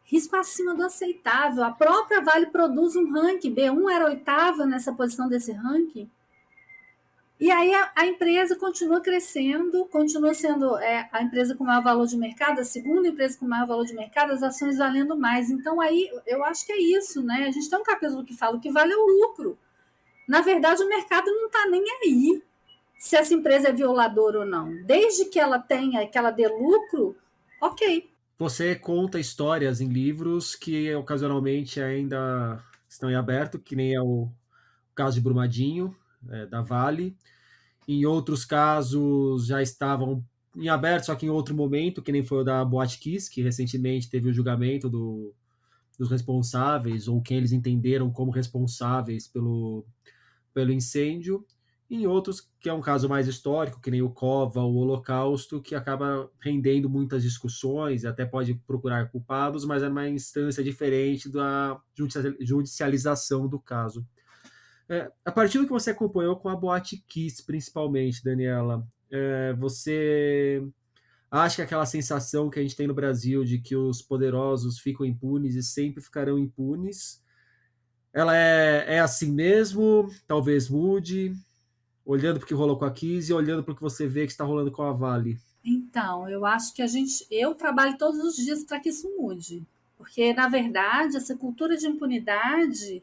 Risco acima do aceitável. A própria Vale produz um ranking, B1 era oitava nessa posição desse ranking. E aí a empresa continua crescendo, continua sendo a empresa com maior valor de mercado, a segunda empresa com maior valor de mercado, as ações valendo mais. Então aí eu acho que é isso, né? A gente tem um capítulo que fala o que vale é o lucro. Na verdade, o mercado não está nem aí se essa empresa é violadora ou não. Desde que ela tenha, que ela dê lucro, ok. Você conta histórias em livros que ocasionalmente ainda estão em aberto, que nem é o caso de Brumadinho, da Vale. Em outros casos já estavam em aberto, só que em outro momento, que nem foi o da Boate Kiss, que recentemente teve o julgamento dos responsáveis, ou quem eles entenderam como responsáveis pelo incêndio. Em outros, que é um caso mais histórico, que nem o Cova, o Holocausto, que acaba rendendo muitas discussões, até pode procurar culpados, mas é uma instância diferente da judicialização do caso. A partir do que você acompanhou com a Boate Kiss, principalmente, Daniela, você acha que aquela sensação que a gente tem no Brasil de que os poderosos ficam impunes e sempre ficarão impunes, ela é assim mesmo? Talvez mude, olhando para o que rolou com a Kiss e olhando para o que você vê que está rolando com a Vale? Então, eu acho que eu trabalho todos os dias para que isso mude. Porque, na verdade, essa cultura de impunidade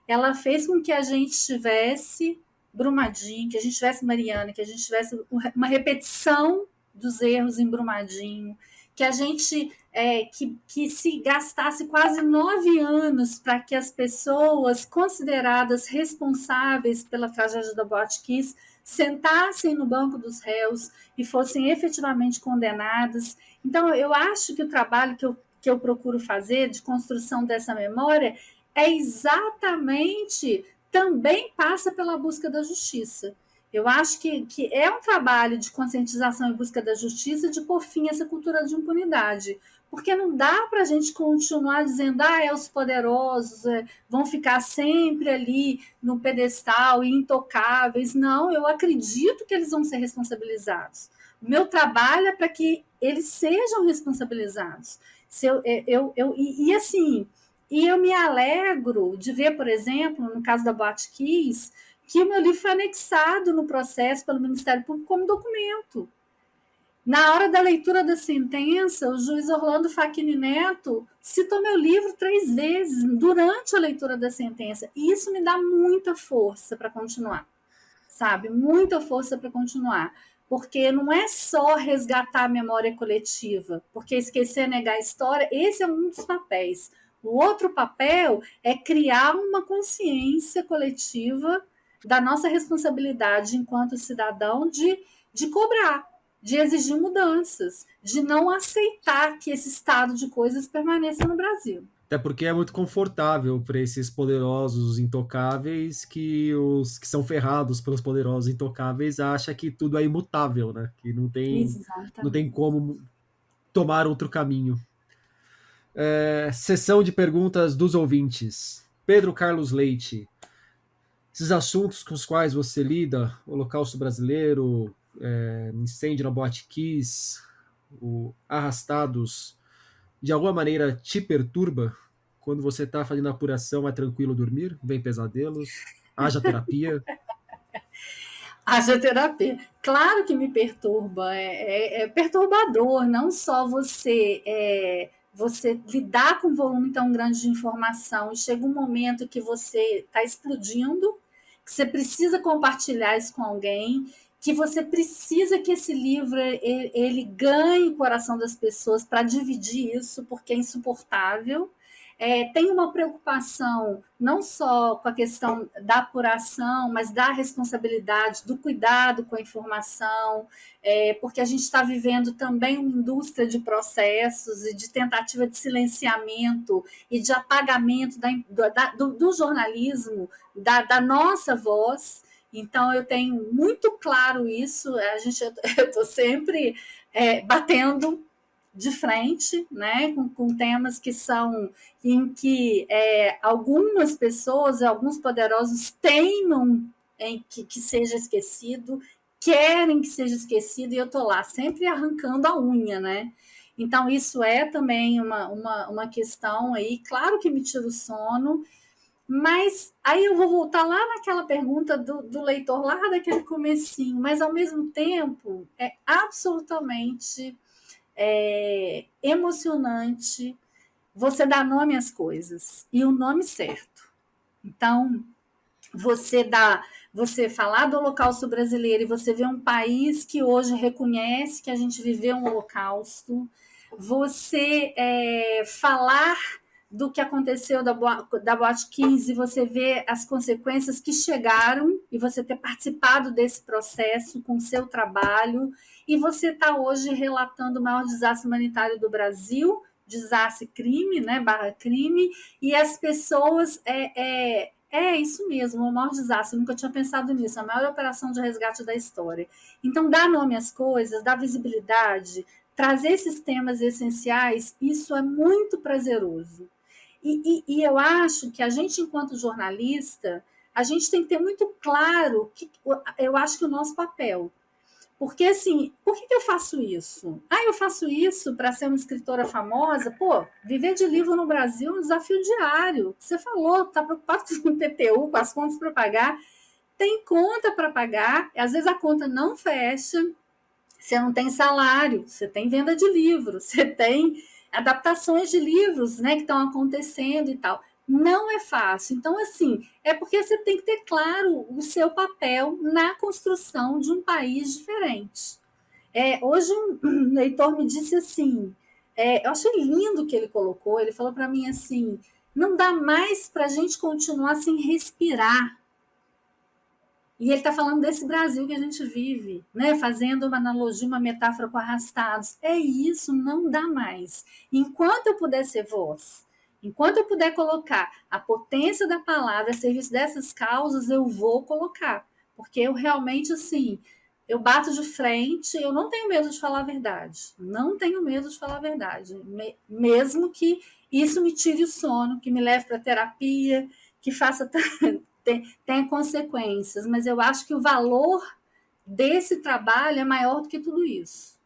ela fez com que a gente tivesse Brumadinho, que a gente tivesse Mariana, que a gente tivesse uma repetição dos erros em Brumadinho, que a gente que se gastasse quase 9 anos para que as pessoas consideradas responsáveis pela tragédia da Boate Kiss sentassem no banco dos réus e fossem efetivamente condenadas. Então, eu acho que o trabalho que eu procuro fazer de construção dessa memória exatamente também passa pela busca da justiça. Eu acho que é um trabalho de conscientização e busca da justiça de pôr fim a essa cultura de impunidade. Porque não dá para a gente continuar dizendo os poderosos vão ficar sempre ali no pedestal e intocáveis. Não, eu acredito que eles vão ser responsabilizados. O meu trabalho é para que eles sejam responsabilizados. E assim, e eu me alegro de ver, por exemplo, no caso da Boate Kiss, que o meu livro foi anexado no processo pelo Ministério Público como documento. Na hora da leitura da sentença, o juiz Orlando Facchini Neto citou meu livro 3 vezes durante a leitura da sentença. E isso me dá muita força para continuar, sabe? Muita força para continuar. Porque não é só resgatar a memória coletiva, porque esquecer, negar a história, esse é um dos papéis. O outro papel é criar uma consciência coletiva da nossa responsabilidade enquanto cidadão de cobrar, de exigir mudanças, de não aceitar que esse estado de coisas permaneça no Brasil. Até porque é muito confortável para esses poderosos intocáveis que os que são ferrados pelos poderosos intocáveis acham que tudo é imutável, né? Que não tem Exatamente. como tomar outro caminho. Sessão de perguntas dos ouvintes. Pedro Carlos Leite. Esses assuntos com os quais você lida, Holocausto Brasileiro, incêndio na Boate Kiss, o Arrastados, de alguma maneira te perturba? Quando você está fazendo a apuração, é tranquilo dormir? Vem pesadelos? Haja terapia? Haja terapia. Claro que me perturba, é perturbador, não só você lidar com um volume tão grande de informação e chega um momento que você está explodindo, que você precisa compartilhar isso com alguém, que você precisa que esse livro ele ganhe o coração das pessoas para dividir isso, porque é insuportável. Tem uma preocupação não só com a questão da apuração, mas da responsabilidade, do cuidado com a informação, porque a gente está vivendo também uma indústria de processos e de tentativa de silenciamento e de apagamento do jornalismo, da nossa voz. Então, eu tenho muito claro isso. Eu estou sempre batendo de frente, né, com temas que são em que algumas pessoas, alguns poderosos teimam em que seja esquecido, querem que seja esquecido, e eu estou lá sempre arrancando a unha, né? Então, isso é também uma questão aí, claro que me tira o sono, mas aí eu vou voltar lá naquela pergunta do leitor, lá daquele comecinho, mas ao mesmo tempo é absolutamente emocionante você dar nome às coisas, e o nome certo. Então, você falar do Holocausto brasileiro e você ver um país que hoje reconhece que a gente viveu um holocausto, você falar do que aconteceu da Boate 15, você vê as consequências que chegaram e você ter participado desse processo com o seu trabalho, e você está hoje relatando o maior desastre humanitário do Brasil, desastre crime, né, barra crime, e as pessoas isso mesmo, o maior desastre, eu nunca tinha pensado nisso, a maior operação de resgate da história. Então, dar nome às coisas, dar visibilidade, trazer esses temas essenciais, isso é muito prazeroso. E eu acho que a gente, enquanto jornalista, a gente tem que ter muito claro, eu acho que o nosso papel. Porque, assim, por que eu faço isso? Eu faço isso para ser uma escritora famosa? Pô, viver de livro no Brasil é um desafio diário. Você falou, está preocupado com o PTU, com as contas para pagar. Tem conta para pagar, às vezes a conta não fecha, você não tem salário, você tem venda de livros, você tem adaptações de livros, né, que estão acontecendo e tal. Não é fácil. Então, assim, é porque você tem que ter claro o seu papel na construção de um país diferente. Hoje um leitor me disse assim, eu achei lindo o que ele colocou, ele falou para mim assim, não dá mais para a gente continuar sem respirar. E ele está falando desse Brasil que a gente vive, né? Fazendo uma analogia, uma metáfora com arrastados. É isso, não dá mais. Enquanto eu puder ser voz, enquanto eu puder colocar a potência da palavra a serviço dessas causas, eu vou colocar. Porque eu realmente, assim, eu bato de frente, eu não tenho medo de falar a verdade. Não tenho medo de falar a verdade. Mesmo que isso me tire o sono, que me leve para terapia, que faça tem consequências, mas eu acho que o valor desse trabalho é maior do que tudo isso.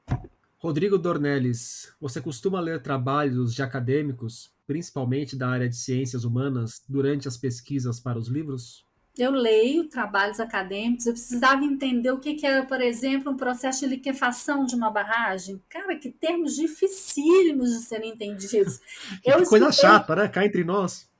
Rodrigo Dornelles, você costuma ler trabalhos de acadêmicos, principalmente da área de ciências humanas, durante as pesquisas para os livros? Eu leio trabalhos acadêmicos, eu precisava entender o que era, por exemplo, um processo de liquefação de uma barragem. Cara, que termos dificílimos de serem entendidos. Eu Que coisa estudei. chata, né? Cá entre nós.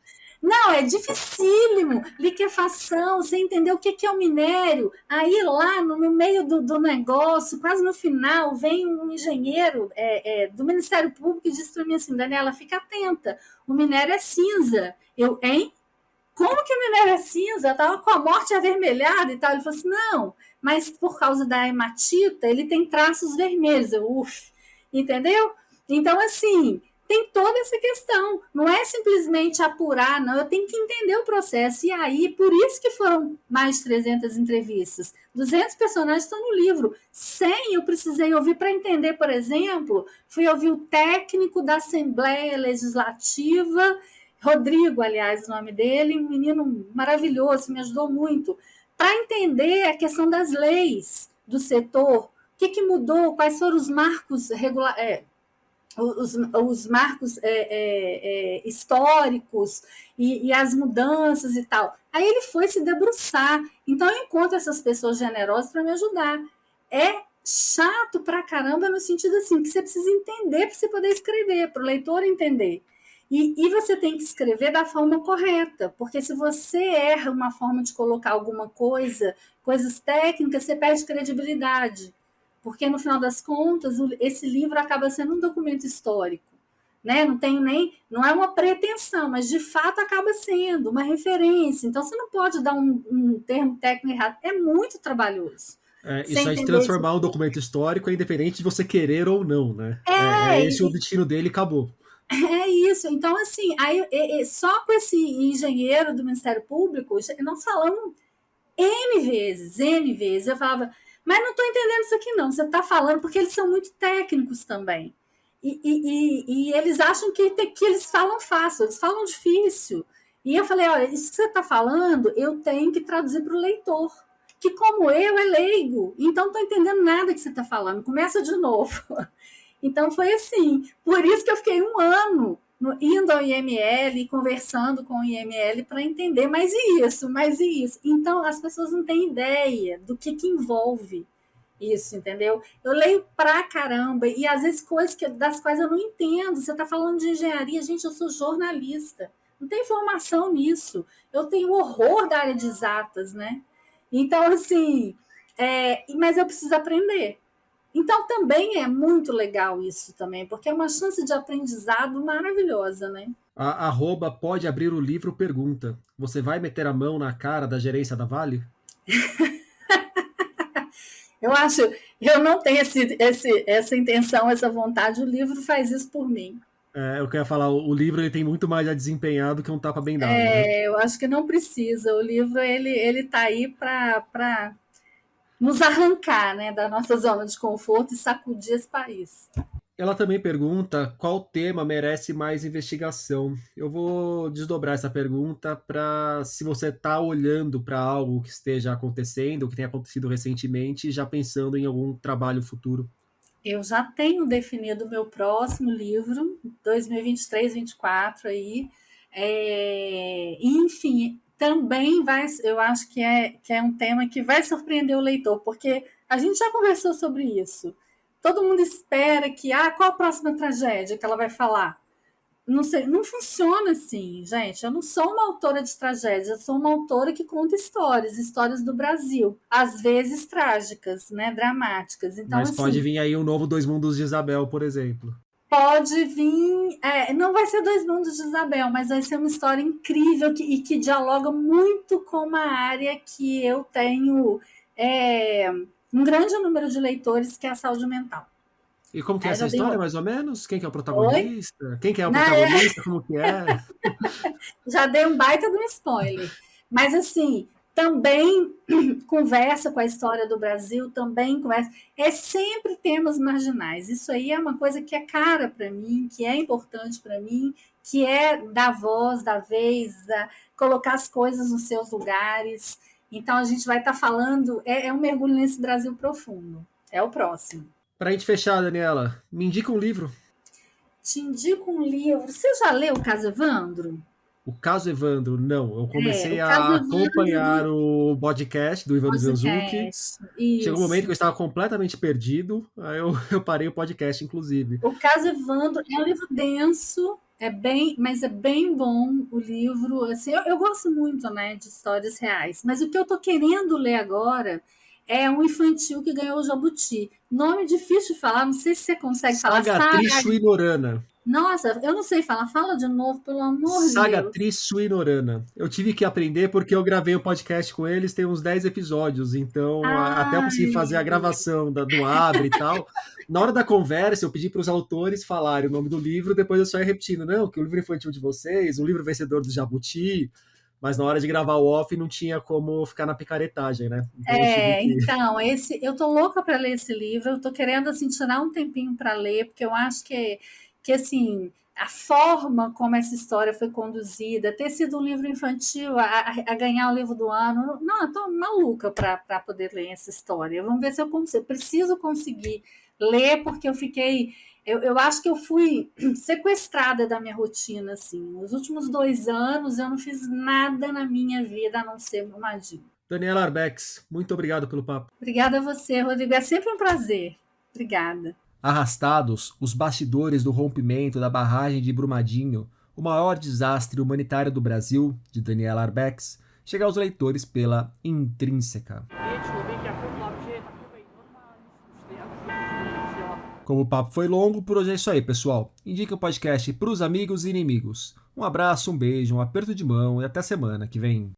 Não, é dificílimo. Liquefação, você entendeu o que é o minério. Aí lá no meio do negócio, quase no final, vem um engenheiro do Ministério Público e diz para mim assim, Daniela, fica atenta, o minério é cinza. Eu, hein? Como que o minério é cinza? Eu estava com a morte avermelhada e tal. Ele falou assim, não, mas por causa da hematita, ele tem traços vermelhos. Entendeu? Então, assim, tem toda essa questão. Não é simplesmente apurar, não. Eu tenho que entender o processo. E aí, por isso que foram mais de 300 entrevistas. 200 personagens estão no livro. 100 eu precisei ouvir para entender, por exemplo, fui ouvir o técnico da Assembleia Legislativa, Rodrigo, aliás, o nome dele, um menino maravilhoso, me ajudou muito, para entender a questão das leis do setor, o que mudou, quais foram os marcos os marcos históricos e as mudanças e tal. Aí ele foi se debruçar. Então eu encontro essas pessoas generosas para me ajudar. É chato pra caramba no sentido assim, que você precisa entender para você poder escrever, para o leitor entender. E você tem que escrever da forma correta, porque se você erra uma forma de colocar alguma coisa, coisas técnicas, você perde credibilidade. Porque, no final das contas, esse livro acaba sendo um documento histórico. Né? Não tenho nem, não é uma pretensão, mas de fato acaba sendo uma referência. Então você não pode dar um termo técnico errado, é muito trabalhoso. Isso aí, de transformar um documento histórico é independente de você querer ou não, né? É esse o destino dele e acabou. É isso. Então, assim, aí, só com esse engenheiro do Ministério Público, nós falamos N vezes. Eu falava, mas não estou entendendo isso aqui, não. Você está falando, porque eles são muito técnicos também. E eles acham que eles falam fácil, eles falam difícil. E eu falei, olha, isso que você está falando, eu tenho que traduzir para o leitor, que como eu é leigo, então não estou entendendo nada que você está falando. Começa de novo. Então foi assim. Por isso que eu fiquei um ano indo ao IML, conversando com o IML para entender mais isso, mais isso. Então as pessoas não têm ideia do que envolve isso, entendeu? Eu leio pra caramba e às vezes coisas das quais eu não entendo. Você está falando de engenharia, gente, eu sou jornalista, não tem formação nisso. Eu tenho horror da área de exatas, né? Então, assim, mas eu preciso aprender. Então, também é muito legal isso também, porque é uma chance de aprendizado maravilhosa, né? A arroba pode abrir o livro pergunta. Você vai meter a mão na cara da gerência da Vale? Eu não tenho essa intenção, essa vontade, o livro faz isso por mim. Eu queria falar, o livro ele tem muito mais a desempenhar do que um tapa bem dado, né? Eu acho que não precisa, o livro ele tá aí para nos arrancar, né, da nossa zona de conforto e sacudir esse país. Ela também pergunta qual tema merece mais investigação. Eu vou desdobrar essa pergunta para se você está olhando para algo que esteja acontecendo, que tenha acontecido recentemente, já pensando em algum trabalho futuro. Eu já tenho definido o meu próximo livro, 2023-24 aí. Enfim, também eu acho que é um tema que vai surpreender o leitor, porque a gente já conversou sobre isso. Todo mundo espera que, qual a próxima tragédia que ela vai falar? Não sei, não funciona assim, gente. Eu não sou uma autora de tragédias, eu sou uma autora que conta histórias do Brasil, às vezes trágicas, né, dramáticas. Então, Mas pode assim, vir aí um novo Dois Mundos de Isabel, por exemplo. pode vir. Não vai ser Dois Mundos de Isabel, mas vai ser uma história incrível e que dialoga muito com uma área que eu tenho um grande número de leitores, que é a saúde mental. E como que é essa história, mais ou menos? Quem que é o Oi? protagonista? Quem que é o protagonista? Como que é? Já dei um baita de um spoiler. Mas, assim, também conversa com a história do Brasil, também conversa. É sempre temas marginais. Isso aí é uma coisa que é cara para mim, que é importante para mim, que é dar voz, dar vez, colocar as coisas nos seus lugares. Então, a gente vai estar falando, um mergulho nesse Brasil profundo. É o próximo. Para a gente fechar, Daniela, me indica um livro. Te indico um livro. Você já leu o Caso Evandro? O Caso Evandro, não. Eu comecei O Caso a acompanhar Evandro o podcast do Evandro Zanzuki. podcast. Chegou um momento Isso. que eu estava completamente perdido, aí eu parei o podcast, inclusive. O Caso Evandro é um livro denso, mas é bem bom o livro. Assim, eu gosto muito, né, de histórias reais, mas o que eu estou querendo ler agora é um infantil que ganhou o Jabuti. Nome difícil de falar, não sei se você consegue falar. Sagatriz Suinorana. Nossa, eu não sei falar. Fala de novo, pelo amor de Deus. Sagatriz Suinorana. Eu tive que aprender porque eu gravei um podcast com eles, tem uns 10 episódios, então até eu conseguir fazer a gravação do Abre e tal. Na hora da conversa, eu pedi para os autores falarem o nome do livro, depois eu só ia repetindo, não, que o livro infantil de vocês, um livro vencedor do Jabuti, mas na hora de gravar o off não tinha como ficar na picaretagem, né? Então, então eu tô louca para ler esse livro, eu tô querendo assim tirar um tempinho para ler, porque eu acho que assim, a forma como essa história foi conduzida, ter sido um livro infantil, a ganhar o livro do ano, não, eu tô maluca para poder ler essa história. Vamos ver se eu consigo, eu preciso conseguir ler, porque eu acho que eu fui sequestrada da minha rotina, assim. Nos últimos 2 anos eu não fiz nada na minha vida a não ser Brumadinho. Daniela Arbex, muito obrigado pelo papo. Obrigada a você, Rodrigo. É sempre um prazer. Obrigada. Arrastados, os bastidores do rompimento da barragem de Brumadinho, O Maior Desastre Humanitário do Brasil, de Daniela Arbex, chega aos leitores pela Intrínseca. Como o papo foi longo, por hoje é isso aí, pessoal. Indique o podcast para os amigos e inimigos. Um abraço, um beijo, um aperto de mão e até semana que vem.